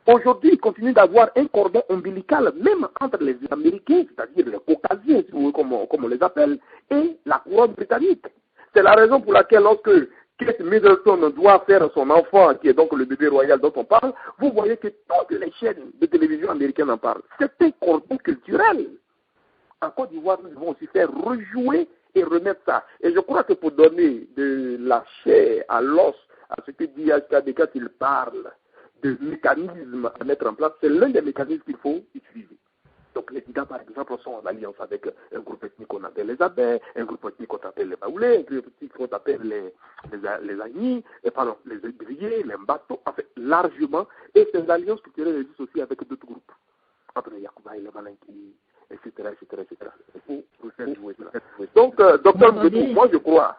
Speaker 2: Aujourd'hui, il continue d'avoir un cordon ombilical, même entre les Américains, c'est-à-dire les Caucasiens, comme on les appelle, et la couronne britannique. C'est la raison pour laquelle, lorsque Kate Middleton doit faire son enfant, qui est donc le bébé royal dont on parle, vous voyez que toutes les chaînes de télévision américaines en parlent. C'est un cordon culturel. En Côte d'Ivoire, nous devons aussi faire rejouer et remettre ça. Et je crois que pour donner de la chair à l'os à ce que dit HKD quand il parle de mécanismes à mettre en place, c'est l'un des mécanismes qu'il faut utiliser. Donc les Dida, par exemple, sont en alliance avec un groupe ethnique qu'on appelle les Abès, un groupe ethnique qu'on appelle les Baoulés, un groupe ethnique qu'on appelle les Agnis, les Ébriers, les Mbato, en fait, largement. Et ces alliances culturelles existent aussi avec d'autres groupes, entre les Yakouba et les Malinki, etc., etc., etc. Pour faire jouer cela. Donc, docteur Mbedou, moi je crois,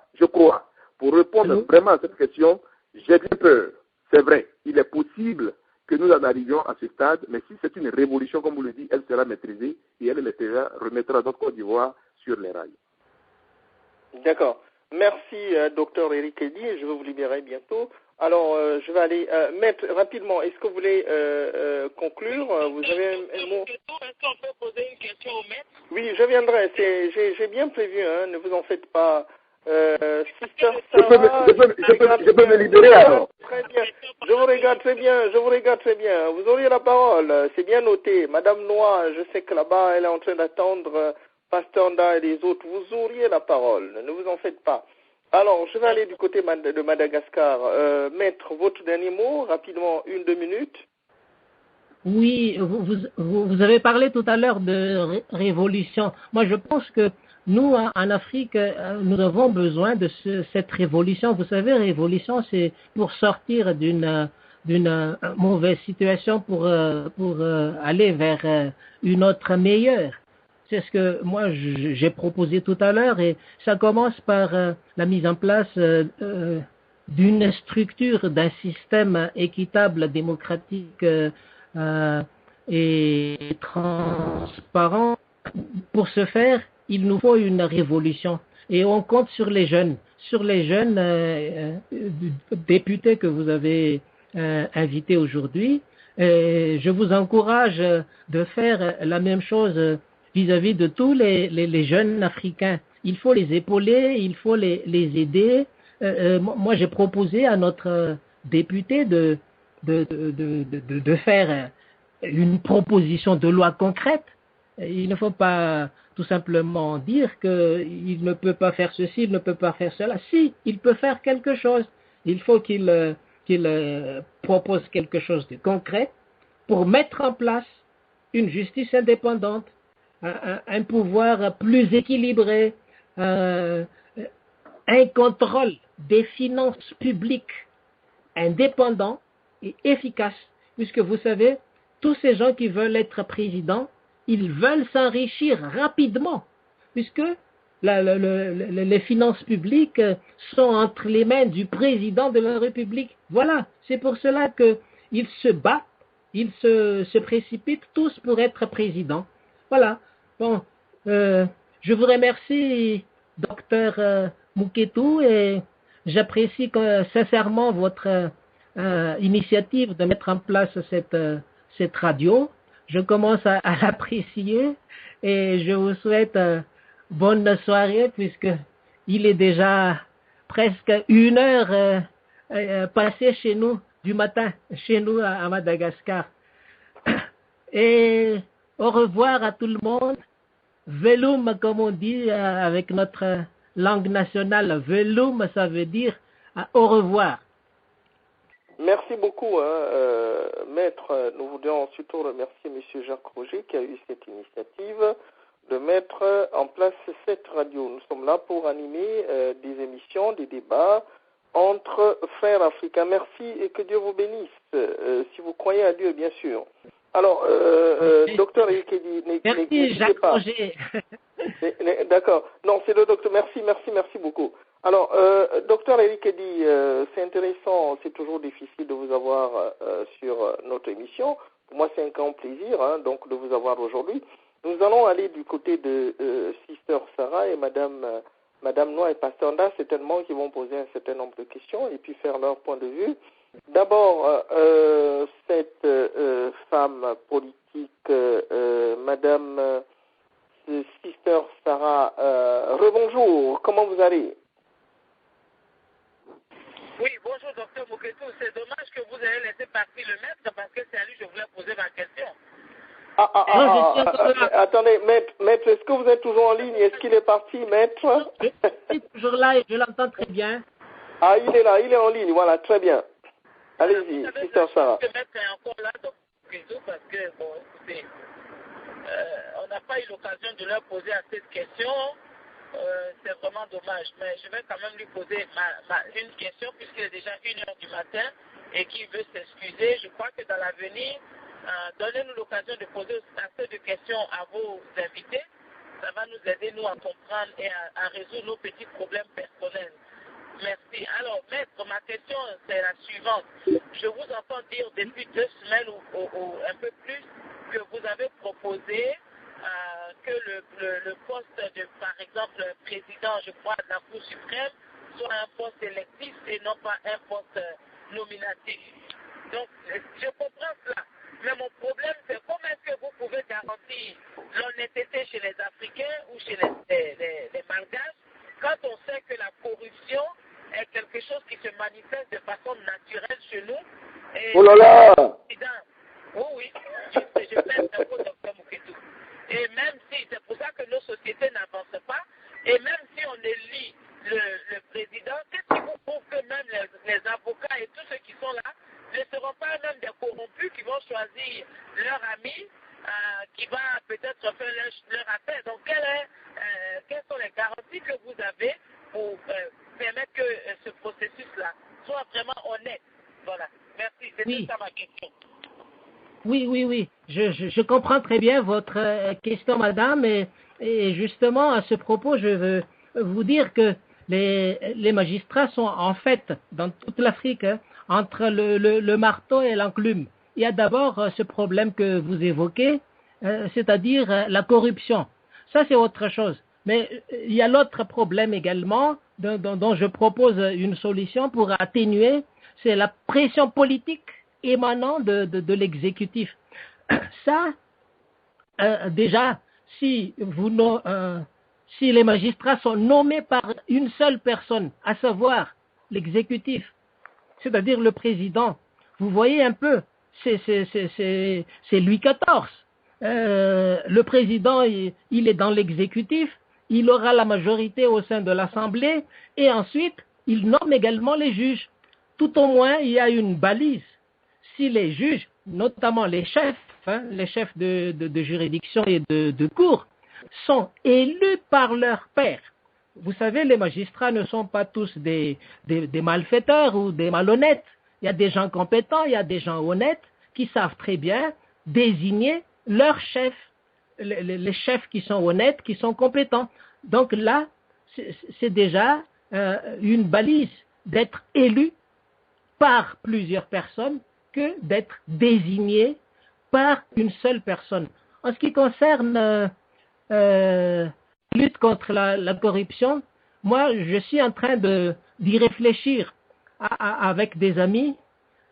Speaker 2: pour répondre vraiment à cette question, j'ai bien peur. C'est vrai, il est possible que nous en arrivions à ce stade, mais si c'est une révolution, comme vous le dites, elle sera maîtrisée et elle remettra notre Côte d'Ivoire sur les rails.
Speaker 1: D'accord. Merci, docteur Eric Eddy. Je vais vous libérer bientôt. Alors, je vais aller mettre rapidement. Est-ce que vous voulez conclure? Vous avez un mot?
Speaker 5: Est-ce qu'on peut poser une question au maître?
Speaker 1: Oui, je viendrai. J'ai bien prévu. Hein, ne vous en faites pas. Sister
Speaker 2: Sarah, je peux me libérer alors.
Speaker 1: Très bien. Je vous regarde très bien. Vous auriez la parole. C'est bien noté. Madame Noir, je sais que là-bas, elle est en train d'attendre Pasteur Nda et les autres. Vous auriez la parole. Ne vous en faites pas. Alors, je vais aller du côté de Madagascar. Maître, votre dernier mot, rapidement, 1-2 minutes.
Speaker 3: Oui, vous avez parlé tout à l'heure de révolution. Moi, je pense que nous, en Afrique, nous avons besoin de cette révolution. Vous savez, révolution, c'est pour sortir d'une mauvaise situation pour aller vers une autre meilleure. C'est ce que moi, j'ai proposé tout à l'heure et ça commence par la mise en place d'une structure, d'un système équitable, démocratique et transparent. Pour ce faire, il nous faut une révolution et on compte sur les jeunes députés que vous avez invités aujourd'hui. Je vous encourage de faire la même chose vis-à-vis de tous les jeunes africains. Il faut les épauler, il faut les aider. Moi, j'ai proposé à notre député de faire une proposition de loi concrète. Il ne faut pas tout simplement dire qu'il ne peut pas faire ceci, il ne peut pas faire cela. Si, il peut faire quelque chose. Il faut qu'il propose quelque chose de concret pour mettre en place une justice indépendante, un pouvoir plus équilibré, un contrôle des finances publiques indépendant et efficace. Puisque vous savez, tous ces gens qui veulent être présidents, ils veulent s'enrichir rapidement, puisque les finances publiques sont entre les mains du président de la République. Voilà, c'est pour cela qu'ils se battent, ils se précipitent tous pour être présidents. Voilà. Bon, je vous remercie, docteur Mouketou, et j'apprécie sincèrement votre initiative de mettre en place cette radio. Je commence à l'apprécier et je vous souhaite bonne soirée puisque il est déjà presque 1 heure passée chez nous du matin, chez nous à Madagascar. Et au revoir à tout le monde. Velum, comme on dit avec notre langue nationale, velum, ça veut dire au revoir.
Speaker 1: Merci beaucoup, Maître. Nous voudrions surtout remercier M. Jacques Roger qui a eu cette initiative de mettre en place cette radio. Nous sommes là pour animer des émissions, des débats entre frères africains. Merci et que Dieu vous bénisse, si vous croyez à Dieu, bien sûr. Alors, docteur Ekedi, n'hésitez pas. D'accord. Non, c'est le docteur. Merci beaucoup. Alors, docteur Eric Eddy, c'est intéressant, c'est toujours difficile de vous avoir sur notre émission. Pour moi, c'est un grand plaisir donc de vous avoir aujourd'hui. Nous allons aller du côté de Sister Sarah et Madame Noa et Pasteur Nda, certainement, qui vont poser un certain nombre de questions et puis faire leur point de vue. D'abord, cette femme politique, Madame Sister Sarah, rebonjour, comment vous allez?
Speaker 5: Oui, bonjour, docteur Moketou. C'est dommage que vous ayez laissé partir le maître parce que c'est à lui que je voulais poser ma question.
Speaker 1: Attendez, maître, est-ce que vous êtes toujours en ligne? Est-ce qu'il est parti, maître?
Speaker 3: Je suis toujours là et je l'entends très bien.
Speaker 1: Ah, il est là, il est en ligne, voilà, très bien. Allez-y, Sister Sarah.
Speaker 5: Le maître est encore là, docteur Moketou, parce que, bon, écoutez, on n'a pas eu l'occasion de leur poser assez de questions. C'est vraiment dommage, mais je vais quand même lui poser une question puisqu'il est déjà 1h du matin et qu'il veut s'excuser. Je crois que dans l'avenir, donnez-nous l'occasion de poser assez de questions à vos invités. Ça va nous aider, nous, à comprendre et à résoudre nos petits problèmes personnels. Merci. Alors, maître, ma question, c'est la suivante. Je vous entends dire depuis 2 semaines ou un peu plus que vous avez proposé que le poste de, par exemple, président, je crois, de la Cour suprême soit un poste électif et non pas un poste nominatif. Donc, je comprends cela. Mais mon problème, c'est comment est-ce que vous pouvez garantir l'honnêteté chez les Africains ou chez les Malgaches quand on sait que la corruption est quelque chose qui se manifeste de façon naturelle chez nous. Et
Speaker 2: oh là là!
Speaker 5: Oui, je fais un peu docteur Moketou. Et même si, c'est pour ça que nos sociétés n'avancent pas, et même si on élit le président, qu'est-ce qui vous prouve que même les avocats et tous ceux qui sont là ne seront pas même des corrompus qui vont choisir leur ami qui va peut-être faire leur affaire. Donc, quelles sont les garanties que vous avez pour permettre que ce processus-là soit vraiment honnête? Voilà. Merci. C'était ça ma question.
Speaker 3: Oui. Je comprends très bien votre question, madame. Et justement, à ce propos, je veux vous dire que les magistrats sont en fait, dans toute l'Afrique, entre le marteau et l'enclume. Il y a d'abord ce problème que vous évoquez, c'est-à-dire la corruption. Ça, c'est autre chose. Mais il y a l'autre problème également dont je propose une solution pour atténuer, c'est la pression politique émanant de l'exécutif. Ça, déjà, si les magistrats sont nommés par une seule personne, à savoir l'exécutif, c'est-à-dire le président, vous voyez un peu, c'est Louis XIV. Le président, il est dans l'exécutif, il aura la majorité au sein de l'Assemblée et ensuite, il nomme également les juges. Tout au moins, il y a une balise. Si les juges, notamment les chefs de juridiction et de cour, sont élus par leur pairs. Vous savez, les magistrats ne sont pas tous des malfaiteurs ou des malhonnêtes. Il y a des gens compétents, il y a des gens honnêtes qui savent très bien désigner leurs chefs, les chefs qui sont honnêtes, qui sont compétents. Donc là, c'est déjà une balise d'être élu par plusieurs personnes que d'être désigné par une seule personne. En ce qui concerne lutte contre la corruption, moi, je suis en train d'y réfléchir avec des amis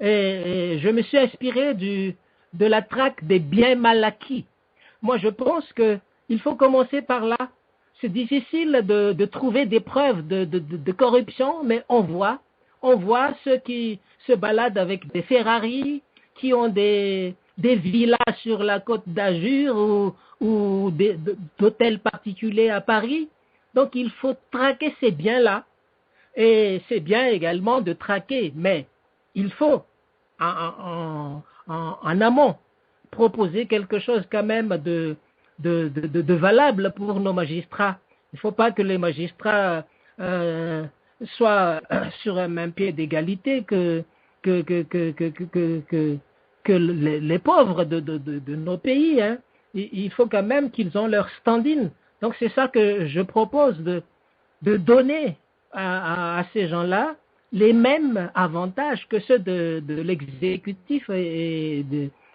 Speaker 3: et je me suis inspiré de la traque des biens mal acquis. Moi, je pense qu'il faut commencer par là. C'est difficile de trouver des preuves de corruption, mais on voit ceux qui se baladent avec des Ferrari, qui ont des villas sur la côte d'Azur ou d'hôtels particuliers à Paris. Donc, il faut traquer ces biens-là. Et c'est bien également de traquer, mais il faut, en amont, proposer quelque chose quand même de valable pour nos magistrats. Il ne faut pas que les magistrats soient sur un même pied d'égalité que les pauvres de nos pays. Hein. Il faut quand même qu'ils ont leur stand-in. Donc c'est ça que je propose de donner à ces gens-là les mêmes avantages que ceux de l'exécutif et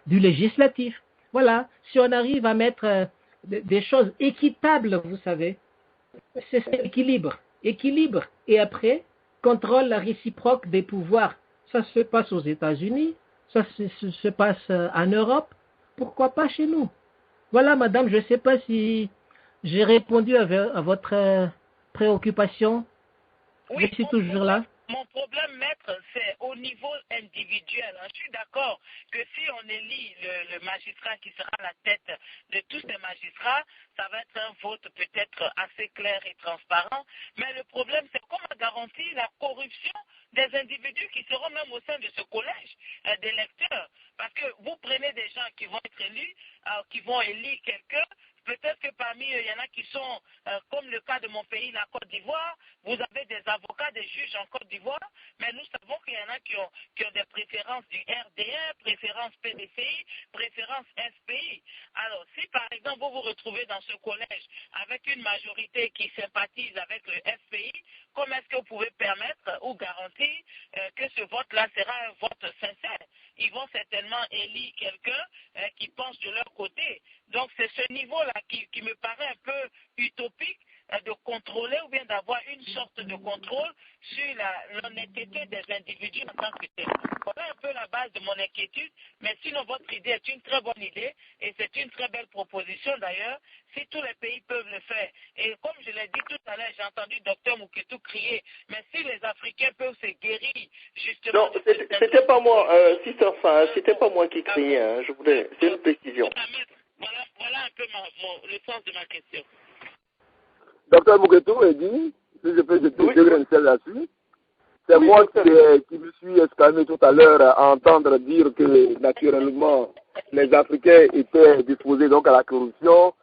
Speaker 3: du législatif. Voilà, si on arrive à mettre des choses équitables, vous savez, c'est l'équilibre. Équilibre et après, contrôle la réciproque des pouvoirs. Ça se passe aux États-Unis, ça se passe en Europe, pourquoi pas chez nous? Voilà, madame, je ne sais pas si j'ai répondu à votre préoccupation.
Speaker 5: Oui,
Speaker 3: je suis toujours là.
Speaker 5: Mon problème, maître, c'est au niveau individuel. Je suis d'accord que si on élit le magistrat qui sera à la tête de tous ces magistrats, ça va être un vote peut-être assez clair et transparent. Mais le problème, c'est comment garantir la corruption des individus qui seront même au sein de ce collège d'électeurs. Parce que vous prenez des gens qui vont être élus, qui vont élire quelqu'un. Peut-être que parmi eux, il y en a qui sont, comme le cas de mon pays, la Côte d'Ivoire, vous avez des avocats, des juges en Côte d'Ivoire, mais nous savons qu'il y en a qui ont des préférences du RDR, préférences PDCI, préférences SPI. Alors, si par exemple vous vous retrouvez dans ce collège avec une majorité qui sympathise avec le SPI, comment est-ce que vous pouvez permettre ou garantir que ce vote-là sera un vote sincère? Ils vont certainement élire quelqu'un qui pense de leur côté. Donc, c'est ce niveau-là qui me paraît un peu utopique de contrôler ou bien d'avoir une sorte de contrôle sur l'honnêteté des individus en tant que tel. Voilà un peu la base de mon inquiétude, mais sinon votre idée est une très bonne idée et c'est une très belle proposition d'ailleurs, si tous les pays peuvent le faire. Et comme je l'ai dit tout à l'heure, j'ai entendu Dr Muketu crier, mais si les Africains peuvent se guérir justement...
Speaker 1: Non, c'était pas moi, Sister Fa, c'était pas moi qui criais, hein, je voulais, c'est une précision.
Speaker 5: Voilà un peu le sens de ma question.
Speaker 2: Docteur Muketu a dit, si je peux jeter deux grains de sel là-dessus, c'est moi qui me suis exclamé tout à l'heure à entendre dire que naturellement les Africains étaient disposés donc à la corruption.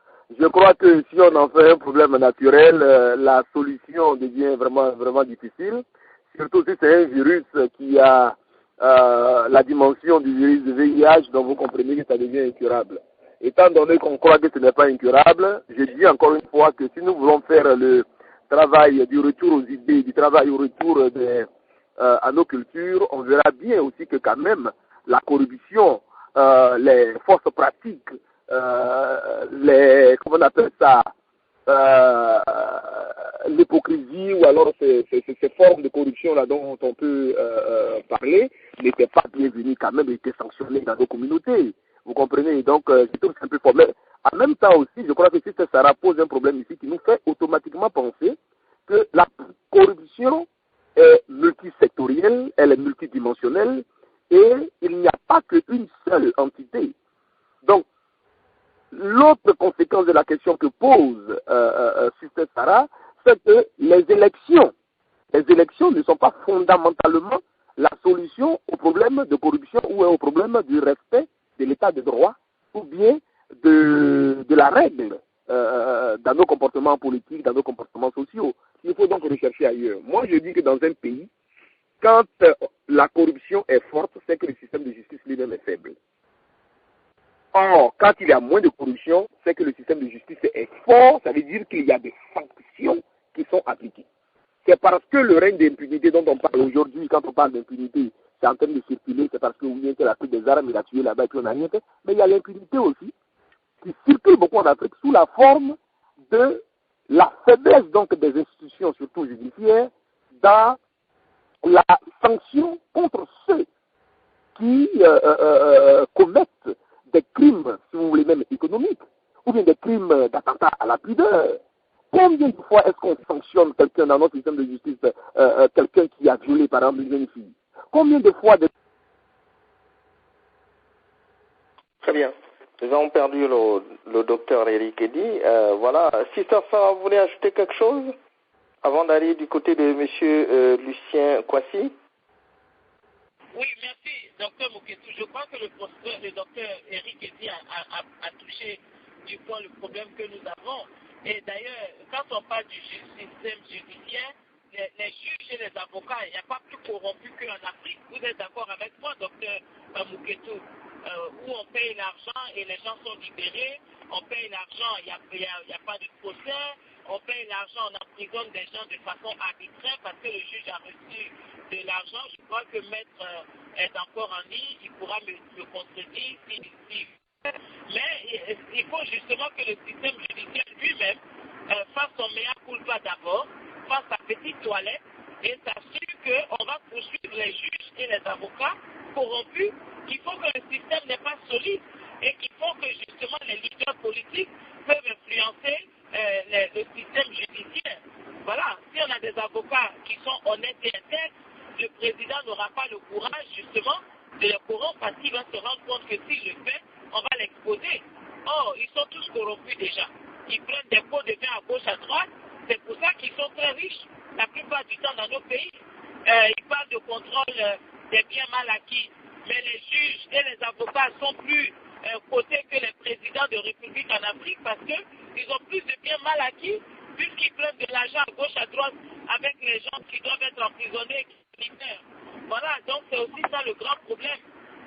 Speaker 2: Je crois que si on en fait un problème naturel, la solution devient vraiment, vraiment difficile. Surtout si c'est un virus qui a la dimension du virus de VIH, donc vous comprenez que ça devient incurable. Étant donné qu'on croit que ce n'est pas incurable, je dis encore une fois que si nous voulons faire le travail du retour aux idées, du travail au retour à nos cultures, on verra bien aussi que quand même la corruption, les forces pratiques, comment on appelle ça, l'hypocrisie ou alors ces formes de corruption là dont on peut parler n'étaient pas bienvenues quand même, étaient sanctionnées dans nos communautés. Vous comprenez? Donc, c'est tout un peu fort. Mais en même temps aussi, je crois que Sister Sarah pose un problème ici qui nous fait automatiquement penser que la corruption est multisectorielle, elle est multidimensionnelle et il n'y a pas qu'une seule entité. Donc, l'autre conséquence de la question que pose Sister Sarah, c'est que les élections ne sont pas fondamentalement la solution au problème de corruption ou au problème du respect de l'état de droit ou bien de la règle dans nos comportements politiques, dans nos comportements sociaux. Il faut donc rechercher ailleurs. Moi, je dis que dans un pays, quand la corruption est forte, c'est que le système de justice lui-même est faible. Or, quand il y a moins de corruption, c'est que le système de justice est fort, ça veut dire qu'il y a des sanctions qui sont appliquées. C'est parce que le règne d'impunité dont on parle aujourd'hui, quand on parle d'impunité, c'est en train de circuler, c'est parce que vous a pris des armes, il a tué là-bas et puis on n'a rien fait. Mais il y a l'impunité aussi, qui circule beaucoup en Afrique sous la forme de la faiblesse donc des institutions, surtout judiciaires, dans la sanction contre ceux qui commettent des crimes, si vous voulez même économiques, ou bien des crimes d'attentat à la pudeur. Combien de fois est-ce qu'on sanctionne quelqu'un dans notre système de justice, quelqu'un qui a violé par exemple une jeune fille? Combien de fois
Speaker 1: Très bien. Nous avons perdu le docteur Eric Eddy. Voilà. Sister Sarah, vous voulez ajouter quelque chose avant d'aller du côté de monsieur Lucien Kwasi?
Speaker 5: Oui, merci, docteur Muketu. Je crois que le docteur Eric Eddy a touché du point le problème que nous avons. Et d'ailleurs, quand on parle du système judiciaire, les juges et les avocats, il n'y a pas plus corrompu qu'en Afrique. Vous êtes d'accord avec moi, docteur Muketu, où on paye l'argent et les gens sont libérés, on paye l'argent, il n'y a pas de procès, on paye l'argent, on emprisonne des gens de façon arbitraire parce que le juge a reçu de l'argent. Je crois que Maître est encore en ligne, il pourra me contredire mais il faut justement que le système judiciaire lui-même fasse son mea culpa d'abord, fasse sa petite toilette et s'assure qu'on va poursuivre les juges et les avocats corrompus. Il faut que le système n'est pas solide et qu'il faut que justement les leaders politiques peuvent influencer le système judiciaire. Voilà, si on a des avocats qui sont honnêtes et intègres, côté que les présidents de République en Afrique parce qu'ils ont plus de biens mal acquis puisqu'ils prennent de l'argent à gauche, à droite avec les gens qui doivent être emprisonnés, militaires. Voilà, donc c'est aussi ça le grand problème.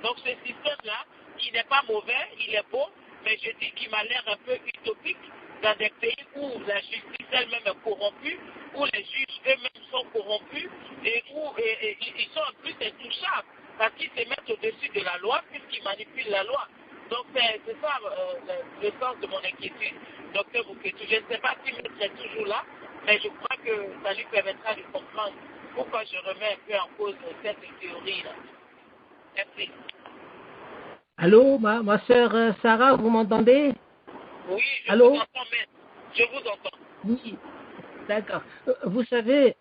Speaker 5: Donc ce système-là, il n'est pas mauvais, il est beau, mais je dis qu'il m'a l'air un peu utopique dans des pays où la justice elle-même est corrompue, où les juges eux-mêmes sont corrompus et où ils sont en plus intouchables parce qu'ils se mettent au-dessus de la loi puisqu'ils manipulent la loi. Donc c'est ça le sens de mon inquiétude, docteur Bouketou. Je ne sais pas s'il serait toujours là, mais je crois que ça lui permettra de comprendre pourquoi je remets un peu en cause cette théorie-là. Merci.
Speaker 3: Allô, ma sœur Sarah, vous m'entendez?
Speaker 5: Oui, je
Speaker 3: Allô?
Speaker 5: vous entends, mais je vous entends.
Speaker 3: Oui, d'accord. Vous savez,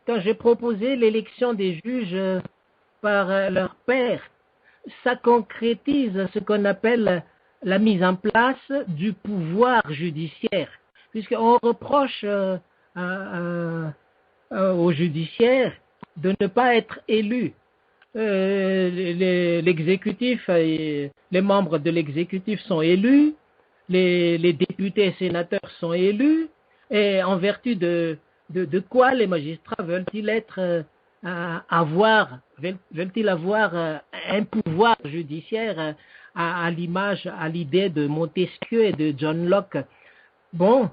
Speaker 3: quand j'ai proposé l'élection des juges par leur père, ça concrétise ce qu'on appelle la mise en place du pouvoir judiciaire, puisqu'on reproche au judiciaire de ne pas être élu. L'exécutif, les membres de l'exécutif sont élus, les députés et sénateurs sont élus, et en vertu de quoi les magistrats veulent-ils avoir un pouvoir judiciaire à l'image, à l'idée de Montesquieu et de John Locke? Bon.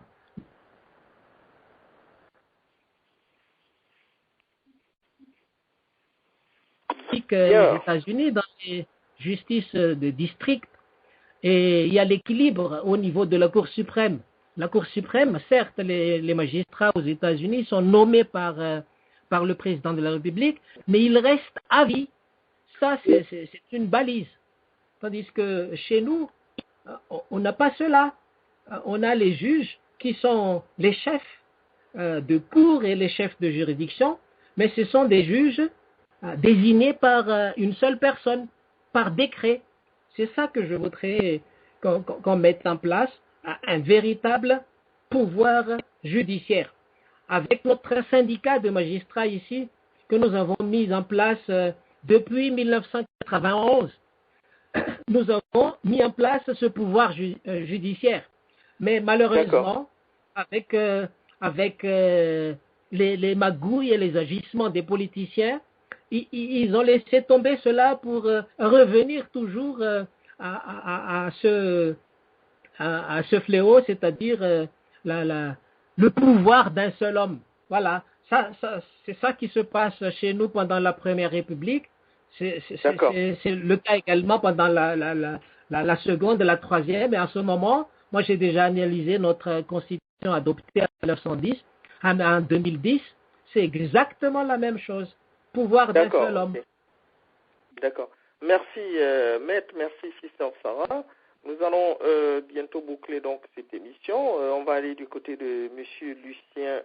Speaker 3: Aux États-Unis, dans les justices de district, et il y a l'équilibre au niveau de la Cour suprême. La Cour suprême, certes, les magistrats aux États-Unis sont nommés par le président de la République, mais ils restent à vie. Ça, c'est une balise. Tandis que chez nous, on n'a pas cela. On a les juges qui sont les chefs de cour et les chefs de juridiction, mais ce sont des juges désignés par une seule personne, par décret. C'est ça que je voudrais qu'on mette en place, un véritable pouvoir judiciaire. Avec notre syndicat de magistrats ici, que nous avons mis en place depuis 1991, nous avons mis en place ce pouvoir judiciaire. Mais malheureusement, avec les magouilles et les agissements des politiciens, ils ont laissé tomber cela pour revenir toujours à ce fléau, c'est-à-dire le pouvoir d'un seul homme. Voilà, c'est ça qui se passe chez nous pendant la Première République. C'est le cas également pendant la seconde et la troisième. Et en ce moment, moi j'ai déjà analysé notre constitution adoptée en 2010. C'est exactement la même chose. Pouvoir d'un seul homme.
Speaker 1: Okay. D'accord. Merci, Maître. Merci, Sister Sarah. Nous allons bientôt boucler donc cette émission. On va aller du côté de Monsieur Lucien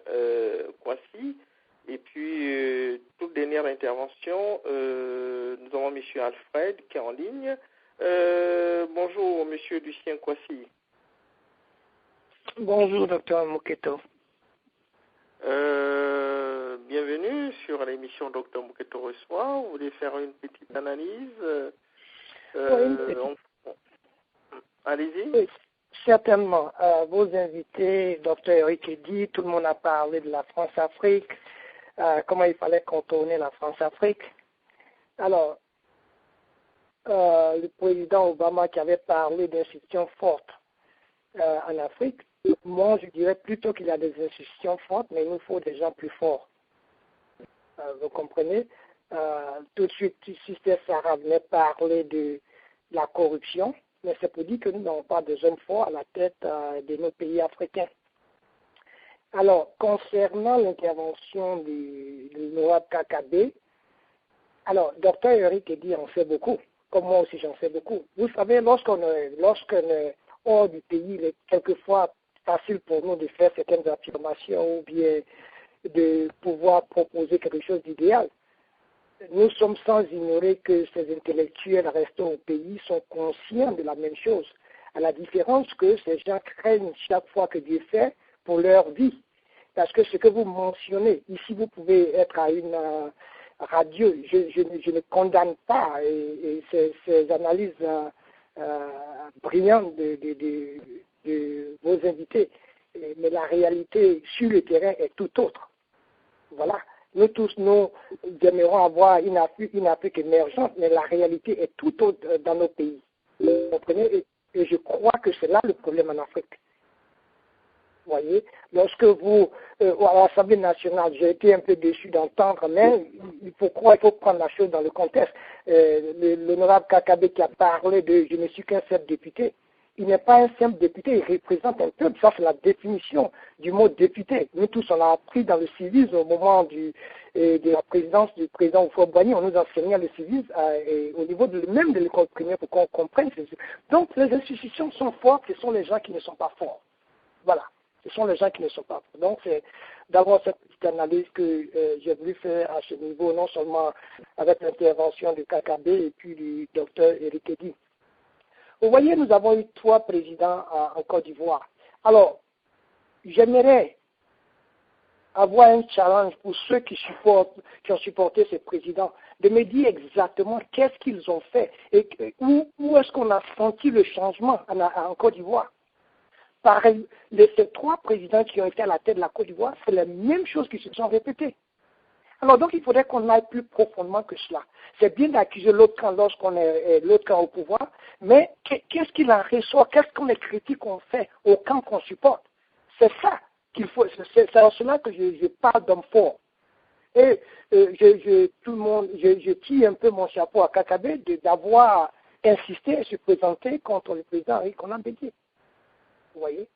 Speaker 1: Kwasi. Et puis, toute dernière intervention, nous avons Monsieur Alfred qui est en ligne. Bonjour, Monsieur Lucien Kwasi.
Speaker 6: Bonjour, Dr. Muketo.
Speaker 1: Bienvenue sur l'émission Dr. Muketo reçoit. Vous voulez faire une petite analyse Allez-y.
Speaker 6: Oui, certainement. Vos invités, Dr. Eric Eddy, tout le monde a parlé de la France-Afrique, comment il fallait contourner la France-Afrique. Alors, le président Obama qui avait parlé d'institutions fortes en Afrique, moi je dirais plutôt qu'il y a des institutions fortes, mais il nous faut des gens plus forts. Vous comprenez? Tout de suite, Sister Sarah venait parler de la corruption, mais c'est pour dire que nous n'avons pas de jeunes forts à la tête de nos pays africains. Alors, concernant l'intervention de l'honorable KKB, alors, Dr. Eric Eddy en sait beaucoup, comme moi aussi j'en sais beaucoup. Vous savez, lorsqu'on est hors du pays, il est quelquefois facile pour nous de faire certaines affirmations ou bien de pouvoir proposer quelque chose d'idéal. Nous sommes sans ignorer que ces intellectuels restant au pays sont conscients de la même chose, à la différence que ces gens craignent chaque fois que Dieu fait pour leur vie. Parce que ce que vous mentionnez, ici vous pouvez être à une radio, je ne condamne pas et ces analyses brillante de vos invités, mais la réalité sur le terrain est tout autre. Voilà. Nous tous, nous aimerions avoir une Afrique émergente, mais la réalité est tout autre dans nos pays. Vous comprenez? Et je crois que c'est là le problème en Afrique. Vous voyez, lorsque vous, à l'Assemblée nationale, j'ai été un peu déçu d'entendre, mais il faut prendre la chose dans le contexte. L'honorable Kakabe qui a parlé de « je ne suis qu'un simple député », il n'est pas un simple député, il représente un peuple. Ça, c'est la définition du mot député. Nous tous, on a appris dans le civisme au moment de la présidence du président Houphouët-Boigny, on nous enseignait le civisme au niveau même de l'école primaire pour qu'on comprenne. Donc, les institutions sont fortes, ce sont les gens qui ne sont pas forts. Voilà. Ce sont les gens qui ne sont pas forts. Donc, c'est d'abord cette petite analyse que j'ai voulu faire à ce niveau, non seulement avec l'intervention du Kakabe et puis du docteur Eric Eddy. Vous voyez, nous avons eu 3 présidents en Côte d'Ivoire. Alors, j'aimerais avoir un challenge pour ceux qui ont supporté ces présidents, de me dire exactement qu'est-ce qu'ils ont fait et où est-ce qu'on a senti le changement en Côte d'Ivoire. Pareil, ces 3 présidents qui ont été à la tête de la Côte d'Ivoire, c'est la même chose qui se sont répétées. Alors donc, il faudrait qu'on aille plus profondément que cela. C'est bien d'accuser l'autre camp lorsqu'on est l'autre camp au pouvoir, mais qu'est-ce qu'il en ressort? Quelles sont les critiques qu'on fait au camp qu'on supporte? C'est ça qu'il faut. C'est en cela que je parle d'homme fort. Et je tire un peu mon chapeau à Kakabe d'avoir insisté et se présenter contre le président Henri Konan Bédié. Vous voyez?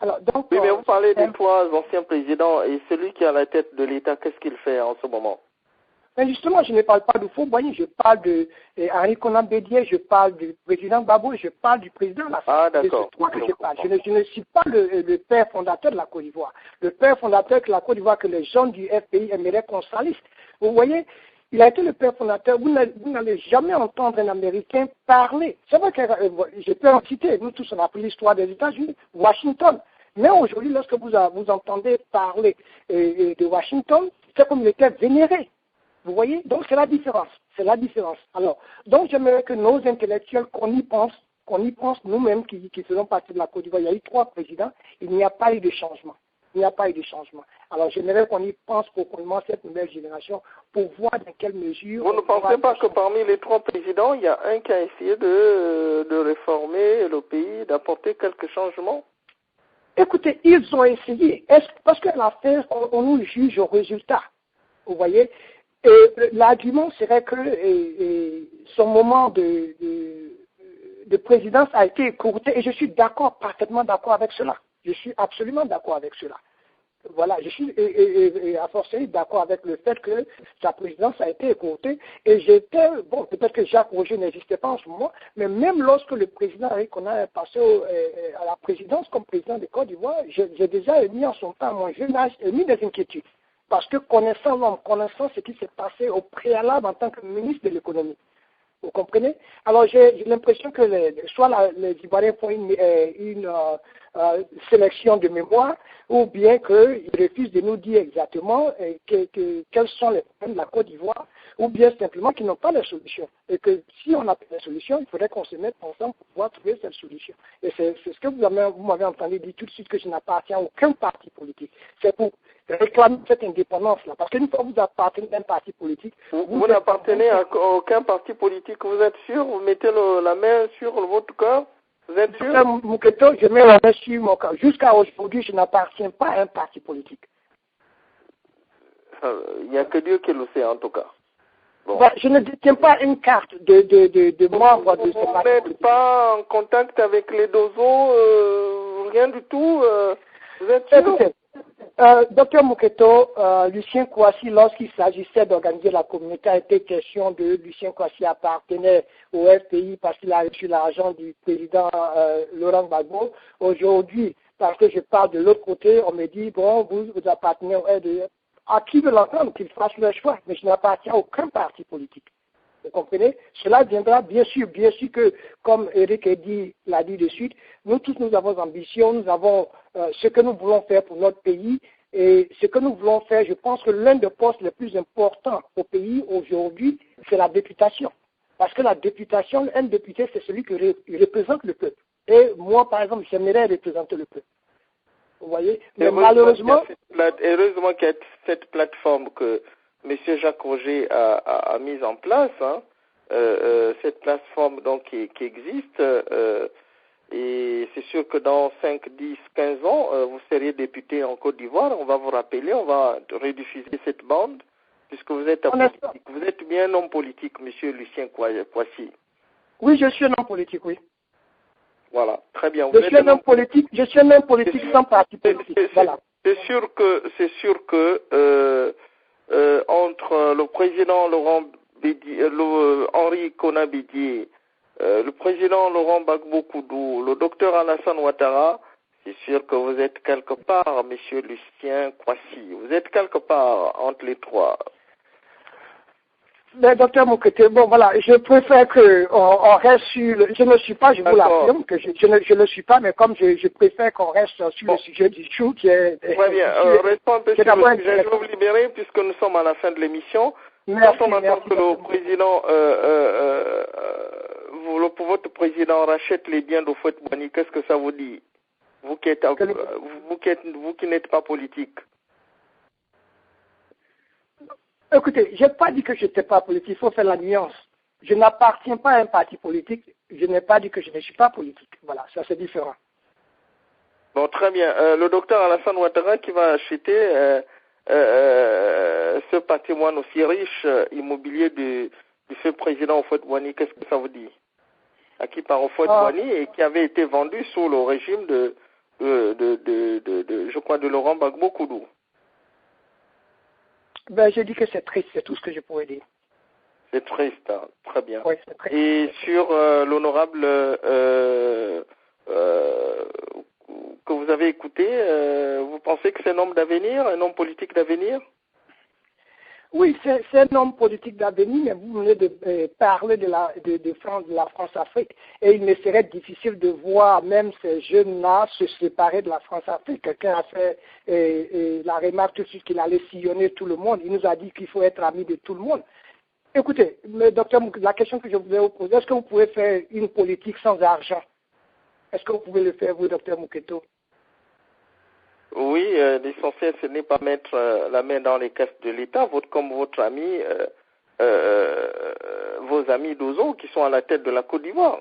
Speaker 6: Alors, donc,
Speaker 1: oui, mais vous parlez des 3 anciens présidents et celui qui est à la tête de l'État, qu'est-ce qu'il fait en ce moment?
Speaker 6: Mais justement, je ne parle pas de Houphouët-Boigny, je parle de Henri Konan Bédié, je parle du président Gbagbo, je parle du président Lassana.
Speaker 1: Ah, d'accord.
Speaker 6: C'est toi que je parle. Je ne suis pas le père fondateur de la Côte d'Ivoire. Le père fondateur de la Côte d'Ivoire que les gens du FPI aimeraient qu'on salisse. Vous voyez, il a été le père fondateur. Vous n'allez jamais entendre un Américain parler. C'est vrai que je peux en citer. Nous tous, on a appris l'histoire des États-Unis, Washington. Mais aujourd'hui, lorsque vous entendez parler de Washington, c'est comme il était vénéré. Vous voyez? Donc, c'est la différence. C'est la différence. Alors, donc, j'aimerais que nos intellectuels, qu'on y pense nous-mêmes qui faisons partie de la Côte d'Ivoire. Il y a eu 3 présidents. Il n'y a pas eu de changement. Il n'y a pas eu de changement. Alors, j'aimerais qu'on y pense profondément, cette nouvelle génération, pour voir dans quelle mesure...
Speaker 1: Vous ne pensez pas que parmi les 3 présidents, il y a un qui a essayé de réformer le pays, d'apporter quelques changements?
Speaker 6: Écoutez, ils ont essayé. Parce que l'affaire, on nous juge au résultat. Vous voyez? Et l'argument serait que son moment de présidence a été écourté, et je suis parfaitement d'accord avec cela. Je suis absolument d'accord avec cela. Voilà, je suis à fortiori d'accord avec le fait que sa présidence a été écourtée, et bon, peut-être que Jacques Roger n'existait pas en ce moment, mais même lorsque le président Henri Konan est passé à la présidence comme président de Côte d'Ivoire, j'ai déjà émis en son temps, à mon jeune âge, émis des inquiétudes. Parce que connaissant l'homme, connaissant ce qui s'est passé au préalable en tant que ministre de l'économie, vous comprenez? Alors j'ai l'impression que soit les Ivoiriens font une sélection de mémoire, ou bien qu'ils refusent de nous dire exactement quels sont les problèmes de la Côte d'Ivoire, ou bien simplement qu'ils n'ont pas la solution. Et que si on n'a pas la solution, il faudrait qu'on se mette ensemble pour pouvoir trouver cette solution. Et c'est ce que vous m'avez entendu dire tout de suite, que je n'appartiens à aucun parti politique. C'est pour réclamer cette indépendance-là. Parce qu'une fois que vous appartenez à un parti politique...
Speaker 1: Vous n'appartenez à aucun parti politique, vous êtes sûr? Vous mettez la main sur votre cœur? Vous êtes sûr?
Speaker 6: Mouketo, je mets la main sur mon cœur. Jusqu'à aujourd'hui, je n'appartiens pas à un parti politique.
Speaker 1: Il n'y a que Dieu qui le sait, en tout cas. Bon.
Speaker 6: Je ne détiens pas une carte de membre de ce parti.
Speaker 1: Vous n'êtes pas en contact avec les dozos, rien du tout? Vous êtes sûr?
Speaker 6: Docteur Mouketo, Lucien Kouassi, lorsqu'il s'agissait d'organiser la communauté, a été question de Lucien Kouassi appartenait au FPI parce qu'il a reçu l'argent du président Laurent Gbagbo. Aujourd'hui, parce que je parle de l'autre côté, on me dit, bon, vous appartenez au FPI. À qui veut l'entendre, qu'il fasse le choix, mais je n'appartiens à aucun parti politique. Vous comprenez? Cela viendra bien sûr que, comme Eric l'a dit de suite, nous tous nous avons ambition, nous avons ce que nous voulons faire pour notre pays, et ce que nous voulons faire, je pense que l'un des postes les plus importants au pays aujourd'hui, c'est la députation. Parce que la députation, un député, c'est celui qui représente le peuple. Et moi, par exemple, j'aimerais représenter le peuple. Vous voyez? Mais malheureusement...
Speaker 1: Heureusement qu'il y a cette plateforme que M. Jacques Roger a mise en place, hein, cette plateforme donc qui existe, et c'est sûr que dans 5, 10, 15 ans, vous serez député en Côte d'Ivoire, on va vous rappeler, on va rediffuser cette bande, puisque vous êtes politique. Vous êtes bien un homme politique, M. Lucien Kouassi.
Speaker 6: Oui, je suis un homme politique, oui.
Speaker 1: Voilà, très bien.
Speaker 6: Je suis un homme politique sans parti politique. Voilà.
Speaker 1: C'est sûr que entre le président Henri Konan Bédié, le président Laurent Gbagbo Koudou, le docteur Alassane Ouattara, c'est sûr que vous êtes quelque part, monsieur Lucien Kouassi. Vous êtes quelque part entre les trois.
Speaker 6: Mais docteur Mokete, bon voilà, je préfère qu'on reste sur je ne suis pas, je vous l'affirme, que je ne suis pas, mais comme je préfère qu'on reste sur le sujet du jour qui est...
Speaker 1: Très bien, restons un peu sur le sujet, je vais vous libérer puisque nous sommes à la fin de l'émission. Quand on entend que le président, votre président rachète les biens d'Houphouët-Boigny, qu'est-ce que ça vous dit? Vous qui n'êtes pas politique.
Speaker 6: Écoutez, je n'ai pas dit que je n'étais pas politique, il faut faire la nuance. Je n'appartiens pas à un parti politique, je n'ai pas dit que je ne suis pas politique. Voilà, ça c'est différent.
Speaker 1: Bon, très bien. Le docteur Alassane Ouattara qui va acheter ce patrimoine aussi riche immobilier du fait président Houphouët-Boigny, qu'est-ce que ça vous dit? Acquis par Houphouët-Boigny et qui avait été vendu sous le régime je crois, de Laurent Gbagbo Koudou.
Speaker 6: Ben, j'ai dit que c'est triste, c'est tout ce que je pourrais dire.
Speaker 1: C'est triste, hein. Très bien.
Speaker 6: Oui, c'est triste.
Speaker 1: Et sur l'honorable que vous avez écouté, vous pensez que c'est un homme d'avenir, un homme politique d'avenir?
Speaker 6: Oui, c'est un homme politique d'avenir, mais vous venez de parler de la France-Afrique, et il me serait difficile de voir même ces jeunes-là se séparer de la France-Afrique. Quelqu'un a fait la remarque tout de suite qu'il allait sillonner tout le monde. Il nous a dit qu'il faut être ami de tout le monde. Écoutez, le docteur, la question que je voulais vous poser, est-ce que vous pouvez faire une politique sans argent? Est-ce que vous pouvez le faire, vous, docteur Mouketo?
Speaker 1: Oui, l'essentiel, ce n'est pas mettre la main dans les caisses de l'État, comme votre ami, vos amis d'Ozo qui sont à la tête de la Côte d'Ivoire.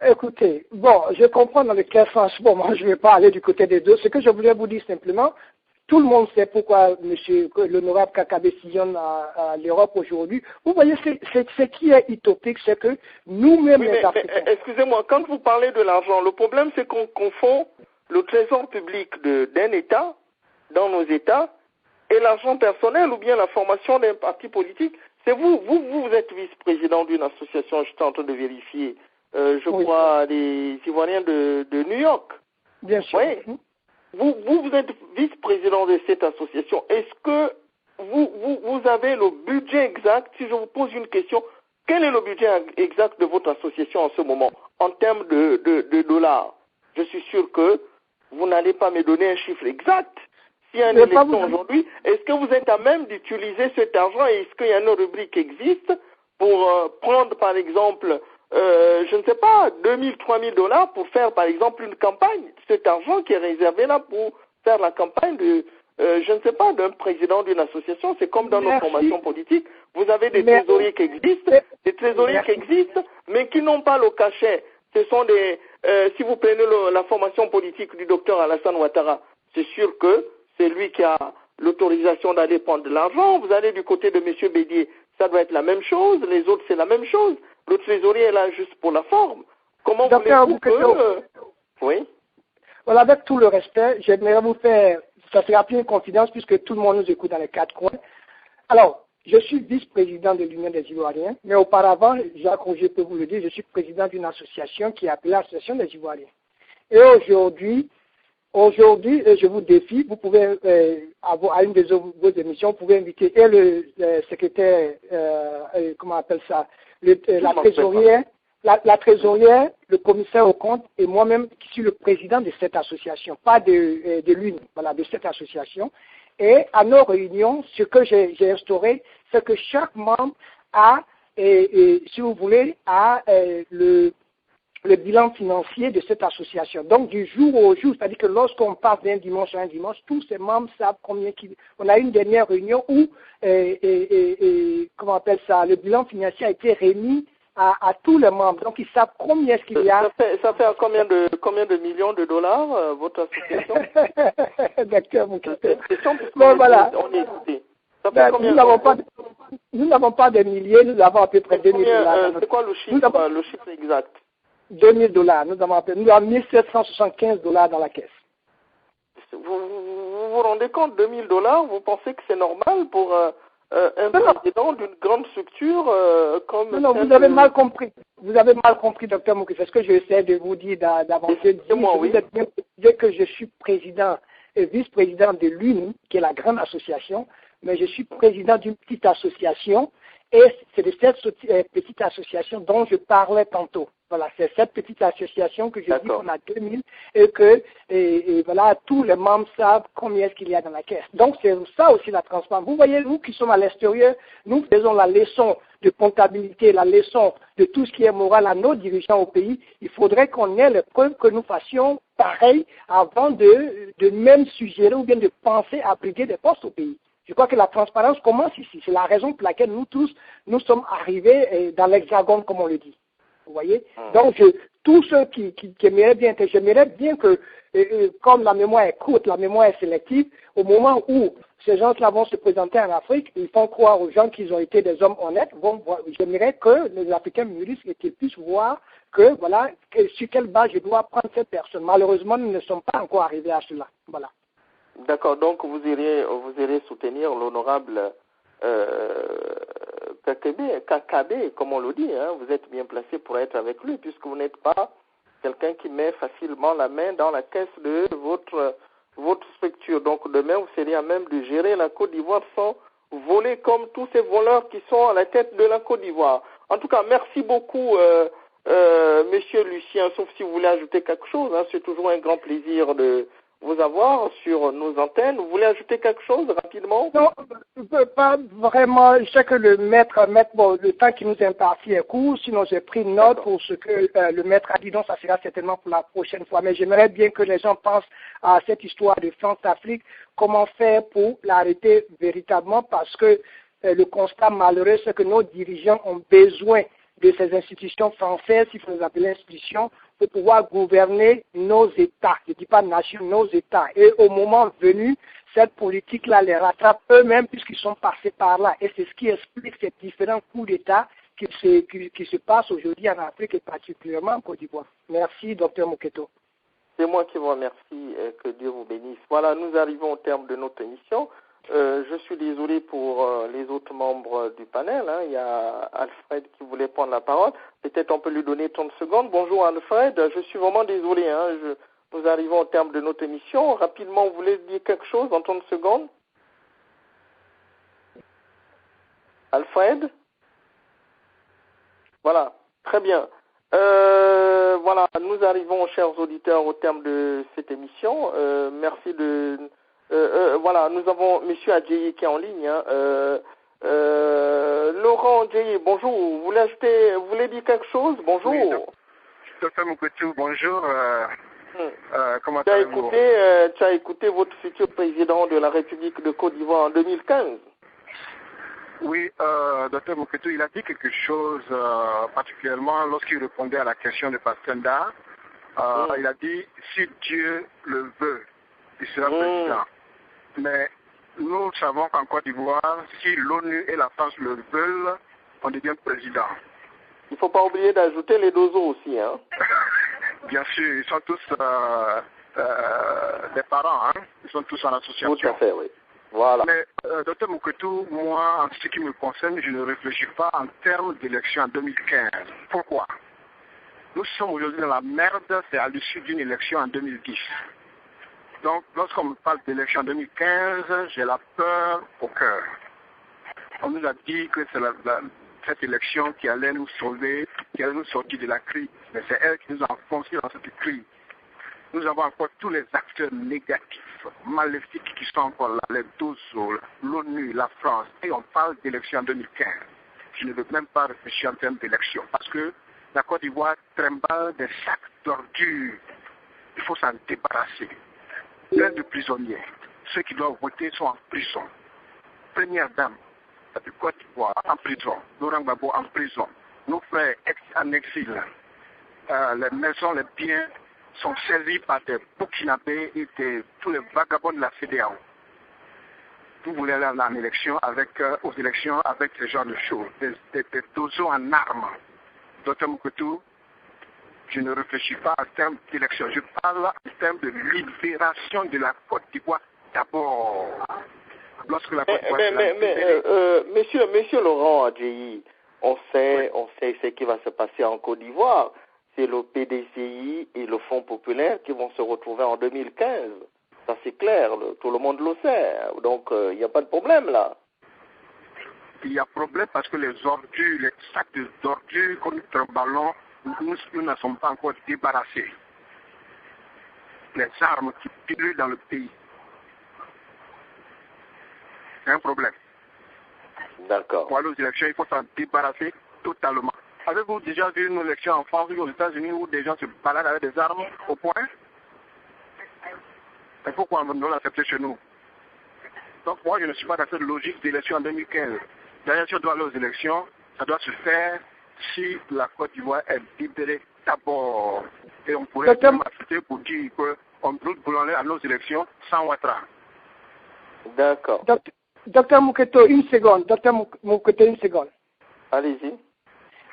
Speaker 6: Écoutez, bon, je comprends dans quel sens. Bon, moi, je ne vais pas aller du côté des deux. Ce que je voulais vous dire simplement, tout le monde sait pourquoi l'honorable Kakabe sillonne à l'Europe aujourd'hui. Vous voyez, ce qui est utopique, c'est que nous-mêmes, les Africains...
Speaker 1: Excusez-moi, quand vous parlez de l'argent, le problème, c'est qu'on confond le trésor public d'un État, dans nos États, et l'argent personnel ou bien la formation d'un parti politique. C'est vous êtes vice-président d'une association, je suis en train de vérifier, crois, des Ivoiriens de New York.
Speaker 6: Bien sûr.
Speaker 1: Oui. Vous êtes vice-président de cette association. Est-ce que vous avez le budget exact? Si je vous pose une question, quel est le budget exact de votre association en ce moment, en termes de dollars? Je suis sûr que vous n'allez pas me donner un chiffre exact. S'il y a une élection aujourd'hui, est-ce que vous êtes à même d'utiliser cet argent et est-ce qu'il y a une rubrique qui existe pour prendre, par exemple, je ne sais pas, 2 000, 3 000 dollars pour faire, par exemple, une campagne? Cet argent qui est réservé là pour faire la campagne je ne sais pas, d'un président d'une association. C'est comme dans nos formations politiques. Vous avez des trésoriers qui existent, mais qui n'ont pas le cachet. Ce sont si vous prenez la formation politique du docteur Alassane Ouattara, c'est sûr que c'est lui qui a l'autorisation d'aller prendre de l'argent. Vous allez du côté de M. Bédié, ça doit être la même chose. Les autres, c'est la même chose. Le trésorier est là juste pour la forme. Comment voulez-vous que... Oui.
Speaker 6: Voilà, avec tout le respect, j'aimerais vous faire, ça sera plus une confidence puisque tout le monde nous écoute dans les quatre coins. Alors, je suis vice-président de l'Union des Ivoiriens, mais auparavant, Jacques Roger peut vous le dire, je suis président d'une association qui est appelée l'Association des Ivoiriens. Et aujourd'hui, je vous défie, vous pouvez, à une de vos émissions, vous pouvez inviter et le secrétaire, comment on appelle ça, la trésorière, le commissaire aux comptes et moi-même qui suis le président de cette association, pas de l'une, voilà, de cette association. Et à nos réunions, ce que j'ai instauré, c'est que chaque membre a si vous voulez, à le bilan financier de cette association. Donc, du jour au jour, c'est-à-dire que lorsqu'on passe d'un dimanche à un dimanche, tous ces membres savent combien on a eu une dernière réunion où, comment on appelle ça, le bilan financier a été remis à tous les membres. Donc, ils savent combien est-ce qu'il y a.
Speaker 1: Ça fait combien de millions de dollars, votre association?
Speaker 6: Docteur Muketo.
Speaker 1: Bon,
Speaker 6: voilà.
Speaker 1: On est écouté. Ça fait
Speaker 6: Ben,
Speaker 1: combien
Speaker 6: nous n'avons pas de milliers, nous avons à peu près 2000 dollars.
Speaker 1: C'est quoi le chiffre exact?
Speaker 6: 2000 dollars. Nous avons 1775 dollars dans la caisse.
Speaker 1: Vous rendez compte, 2000 dollars, vous pensez que c'est normal pour un président d'une grande structure comme...
Speaker 6: Non, vous avez mal compris. Vous avez mal compris, docteur Mouki. C'est ce que j'essaie de vous dire d'avancer.
Speaker 1: Oui.
Speaker 6: Dès que je suis président et vice-président de l'UNI, qui est la grande association, mais je suis président d'une petite association, et c'est de cette petite association dont je parlais tantôt. Voilà, c'est cette petite association que je dis qu'on a 2000 et que voilà, tous les membres savent combien est-ce qu'il y a dans la caisse. Donc, c'est ça aussi la transparence. Vous voyez, nous qui sommes à l'extérieur, nous faisons la leçon de comptabilité, la leçon de tout ce qui est moral à nos dirigeants au pays. Il faudrait qu'on ait les preuves que nous fassions pareil avant de même suggérer ou bien de penser à briguer des postes au pays. Je crois que la transparence commence ici. C'est la raison pour laquelle nous tous, nous sommes arrivés dans l'hexagone, comme on le dit. Vous voyez? Donc, tous ceux qui aimeraient bien, j'aimerais bien que, comme la mémoire est courte, la mémoire est sélective, au moment où ces gens-là vont se présenter en Afrique, ils font croire aux gens qu'ils ont été des hommes honnêtes. Bon, j'aimerais que les Africains mûrissent et qu'ils puissent voir que, voilà, sur quelle base je dois prendre cette personne. Malheureusement, nous ne sommes pas encore arrivés à cela. Voilà.
Speaker 1: D'accord, donc vous irez soutenir l'honorable Kakabe, comme on le dit, hein. Vous êtes bien placé pour être avec lui, puisque vous n'êtes pas quelqu'un qui met facilement la main dans la caisse de votre structure. Donc demain, vous serez à même de gérer la Côte d'Ivoire sans voler comme tous ces voleurs qui sont à la tête de la Côte d'Ivoire. En tout cas, merci beaucoup, Monsieur Lucien, sauf si vous voulez ajouter quelque chose, hein. C'est toujours un grand plaisir de vous avoir sur nos antennes. Vous voulez ajouter quelque chose rapidement?
Speaker 6: Non, pas vraiment. Je sais que le maître, bon, le temps qui nous est imparti est court, sinon j'ai pris note pour ce que le maître a dit, donc ça sera certainement pour la prochaine fois. Mais j'aimerais bien que les gens pensent à cette histoire de France-Afrique, comment faire pour l'arrêter véritablement, parce que le constat malheureux, c'est que nos dirigeants ont besoin de ces institutions françaises, il faut les appeler institutions, pour pouvoir gouverner nos États. Je ne dis pas nations, nos États. Et au moment venu, cette politique-là les rattrape eux-mêmes puisqu'ils sont passés par là. Et c'est ce qui explique ces différents coups d'État qui se passent aujourd'hui en Afrique et particulièrement en Côte d'Ivoire. Merci, Dr Muketo.
Speaker 1: C'est moi qui vous remercie et que Dieu vous bénisse. Voilà, nous arrivons au terme de notre émission. Je suis désolé pour les autres membres du panel. Hein. Il y a Alfred qui voulait prendre la parole. Peut-être on peut lui donner 30 secondes. Bonjour Alfred, je suis vraiment désolé. Hein. Nous arrivons au terme de notre émission. Rapidement, vous voulez dire quelque chose en 30 secondes? Alfred? Voilà, très bien. Voilà, nous arrivons, chers auditeurs, au terme de cette émission. Merci de... voilà, nous avons M. Adjeye qui est en ligne. Hein. Laurent Adjeye, bonjour. Vous voulez dire quelque chose? Bonjour.
Speaker 7: Oui, Dr Muketo, bonjour. Comment
Speaker 1: tu as écouté votre futur président de la République de Côte d'Ivoire en 2015?
Speaker 7: Oui, Dr Muketo, il a dit quelque chose particulièrement lorsqu'il répondait à la question de Pastenda. Il a dit, si Dieu le veut, il sera président. Mais nous savons qu'en Côte d'Ivoire, si l'ONU et la France le veulent, on devient président.
Speaker 1: Il ne faut pas oublier d'ajouter les Dozo aussi, hein.
Speaker 7: Bien sûr, ils sont tous des parents, hein. Ils sont tous en association.
Speaker 1: Tout à fait, oui. Voilà.
Speaker 7: Mais, Dr Muketo, moi, en ce qui me concerne, je ne réfléchis pas en termes d'élection en 2015. Pourquoi? Nous sommes aujourd'hui dans la merde, c'est à l'issue d'une élection en 2010. Donc, lorsqu'on me parle d'élection en 2015, j'ai la peur au cœur. On nous a dit que c'est cette élection qui allait nous sauver, qui allait nous sortir de la crise. Mais c'est elle qui nous a enfoncés dans cette crise. Nous avons encore tous les acteurs négatifs, maléfiques qui sont encore là, les Dozo, l'ONU, la France, et on parle d'élection en 2015. je ne veux même pas réfléchir en termes d'élection. Parce que la Côte d'Ivoire trimballe des sacs d'ordures. Il faut s'en débarrasser. Plein de prisonniers. Ceux qui doivent voter sont en prison. Première dame de Côte d'Ivoire en prison. Laurent Gbagbo en prison. Nos frères en exil. Les maisons, les biens sont saisis par des Burkinabés et tous les vagabonds de la CEDEAO. Vous voulez aller en élection aux élections avec ce genre de choses, des dozos en armes. Dr Mouketou, je ne réfléchis pas en termes d'élection, je parle en termes de libération de la Côte d'Ivoire d'abord. Lorsque la Côte d'Ivoire
Speaker 1: Monsieur Laurent Adjei, on sait ce qui va se passer en Côte d'Ivoire. C'est le PDCI et le Fonds populaire qui vont se retrouver en 2015. Ça c'est clair, tout le monde le sait. Donc il n'y a pas de problème là.
Speaker 7: Il y a problème parce que les ordures, les sacs d'ordures comme un ballon, nous ne sommes pas encore débarrassés. Les armes qui pilulent dans le pays. C'est un problème.
Speaker 1: D'accord.
Speaker 7: Pour aller aux élections, il faut s'en débarrasser totalement. Avez-vous déjà vu une élection en France ou aux États-Unis où des gens se baladent avec des armes au point? Et pourquoi on doit l'accepter chez nous? Donc moi, je ne suis pas dans cette logique d'élection en 2015. D'ailleurs, si on doit aller aux élections, ça doit se faire si la Côte d'Ivoire est libérée d'abord. Et on pourrait même accepter pour dire qu'on peut aller à nos élections sans Ouattara.
Speaker 1: D'accord.
Speaker 6: Docteur Mouketo, une seconde. Docteur Mouketo, une seconde.
Speaker 1: Allez-y.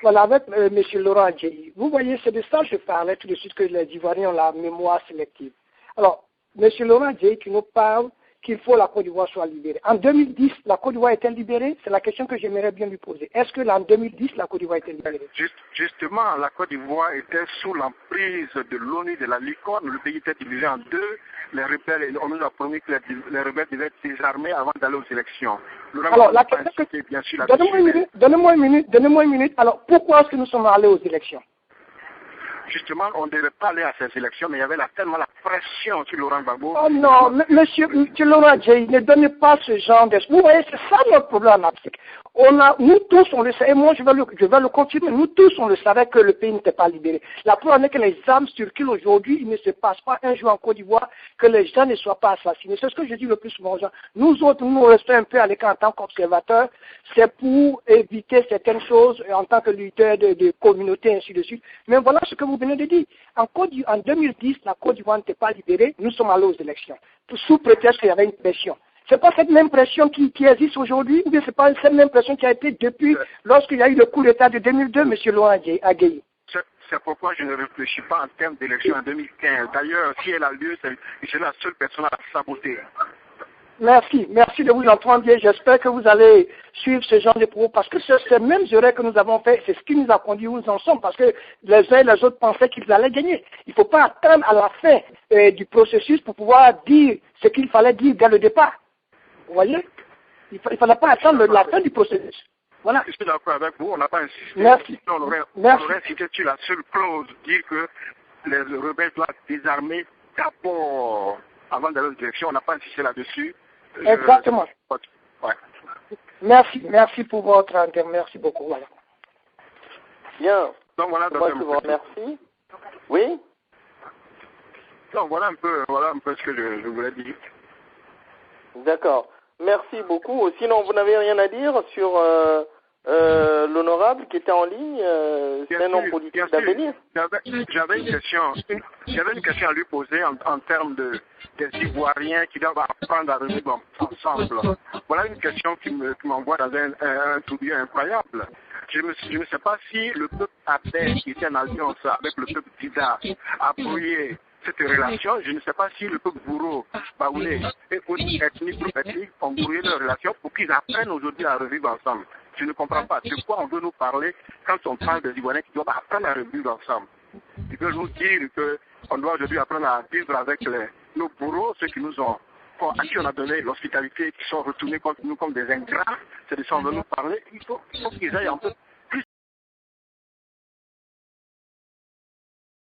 Speaker 6: Voilà, avec M. Laurent Adjei. Vous voyez, c'est de ça que je parlais tout de suite, que les Ivoiriens ont la mémoire sélective. Alors, M. Laurent Adjei qui nous parle qu'il faut que la Côte d'Ivoire soit libérée. En 2010, la Côte d'Ivoire est-elle libérée? C'est la question que j'aimerais bien lui poser. Est-ce que en 2010, la Côte d'Ivoire était libérée?
Speaker 7: Justement, la Côte d'Ivoire était sous l'emprise de l'ONU, de la licorne. Le pays était divisé en deux. Les rebelles, on nous a promis que les rebelles devaient être désarmés avant d'aller aux élections.
Speaker 6: Alors, la question que...
Speaker 7: bien sûr,
Speaker 6: donnez-moi une minute. Alors, pourquoi est-ce que nous sommes allés aux élections?
Speaker 7: Justement, on ne devait pas aller à ces élections, mais il y avait tellement la pression sur Laurent Gbagbo.
Speaker 6: Oh non, monsieur Laurent Adjei, ne donnez pas ce genre de... Vous voyez, c'est ça notre problème en Afrique. Nous tous, on le sait, et moi je vais le confirmer, nous tous, on le savait que le pays n'était pas libéré. La preuve est que les armes circulent aujourd'hui, il ne se passe pas un jour en Côte d'Ivoire que les gens ne soient pas assassinés. C'est ce que je dis le plus souvent aux gens. Nous autres, nous restons un peu à l'écart en tant qu'observateurs, c'est pour éviter certaines choses en tant que leader de communauté, ainsi de suite. Mais voilà ce que vous venez de dire. En 2010, la Côte d'Ivoire n'était pas libérée, nous sommes allés aux élections, sous prétexte qu'il y avait une pression. C'est pas cette même pression qui existe aujourd'hui, ou bien c'est pas cette même pression qui a été depuis lorsqu'il y a eu le coup d'État de 2002, M. Laurent Adjei.
Speaker 7: C'est pourquoi je ne réfléchis pas en termes d'élection en 2015. D'ailleurs, si elle a lieu, je suis la seule personne à la saboter.
Speaker 6: Merci de vous entendre bien. J'espère que vous allez suivre ce genre de propos, parce que ces mêmes erreurs que nous avons fait, c'est ce qui nous a conduit où nous en sommes, parce que les uns et les autres pensaient qu'ils allaient gagner. Il ne faut pas attendre à la fin du processus pour pouvoir dire ce qu'il fallait dire dès le départ. Vous voyez? Il ne fallait pas attendre la fin du processus. Voilà.
Speaker 7: Je suis d'accord avec vous, on n'a pas insisté.
Speaker 6: Merci.
Speaker 7: On aurait insisté sur la seule clause, dire que les rebelles doivent désarmer d'abord avant d'aller aux élections. On n'a pas insisté là-dessus.
Speaker 6: Exactement.
Speaker 7: Ouais.
Speaker 6: Merci pour votre intérêt. Merci beaucoup. Voilà.
Speaker 1: Bien.
Speaker 7: Donc voilà,
Speaker 1: moi, je vous remercie. Oui?
Speaker 7: Donc voilà un peu ce que je voulais dire.
Speaker 1: D'accord. Merci beaucoup. Sinon, vous n'avez rien à dire sur l'honorable qui était en ligne, c'est un homme politique d'avenir.
Speaker 7: J'avais une question à lui poser en termes des Ivoiriens qui doivent apprendre à revivre ensemble. Voilà une question qui m'envoie dans un tourbillon incroyable. Je ne sais pas si le peuple Abel, qui était en alliance avec le peuple Dida, a brouillé cette relation. Je ne sais pas si le peuple Bourreau, Baoulé et autres ethnies, groupes ethniques ont brouillé leur relation pour qu'ils apprennent aujourd'hui à revivre ensemble. Je ne comprends pas de quoi on veut nous parler quand on parle des Ivoiriens qui doivent apprendre à revivre ensemble. Ils veulent nous dire qu'on doit aujourd'hui apprendre à vivre avec nos bourreaux, ceux qui nous ont, à qui on a donné l'hospitalité, qui sont retournés contre nous comme des ingrats. C'est de ça qu'on veut nous parler. Il faut qu'ils aillent un peu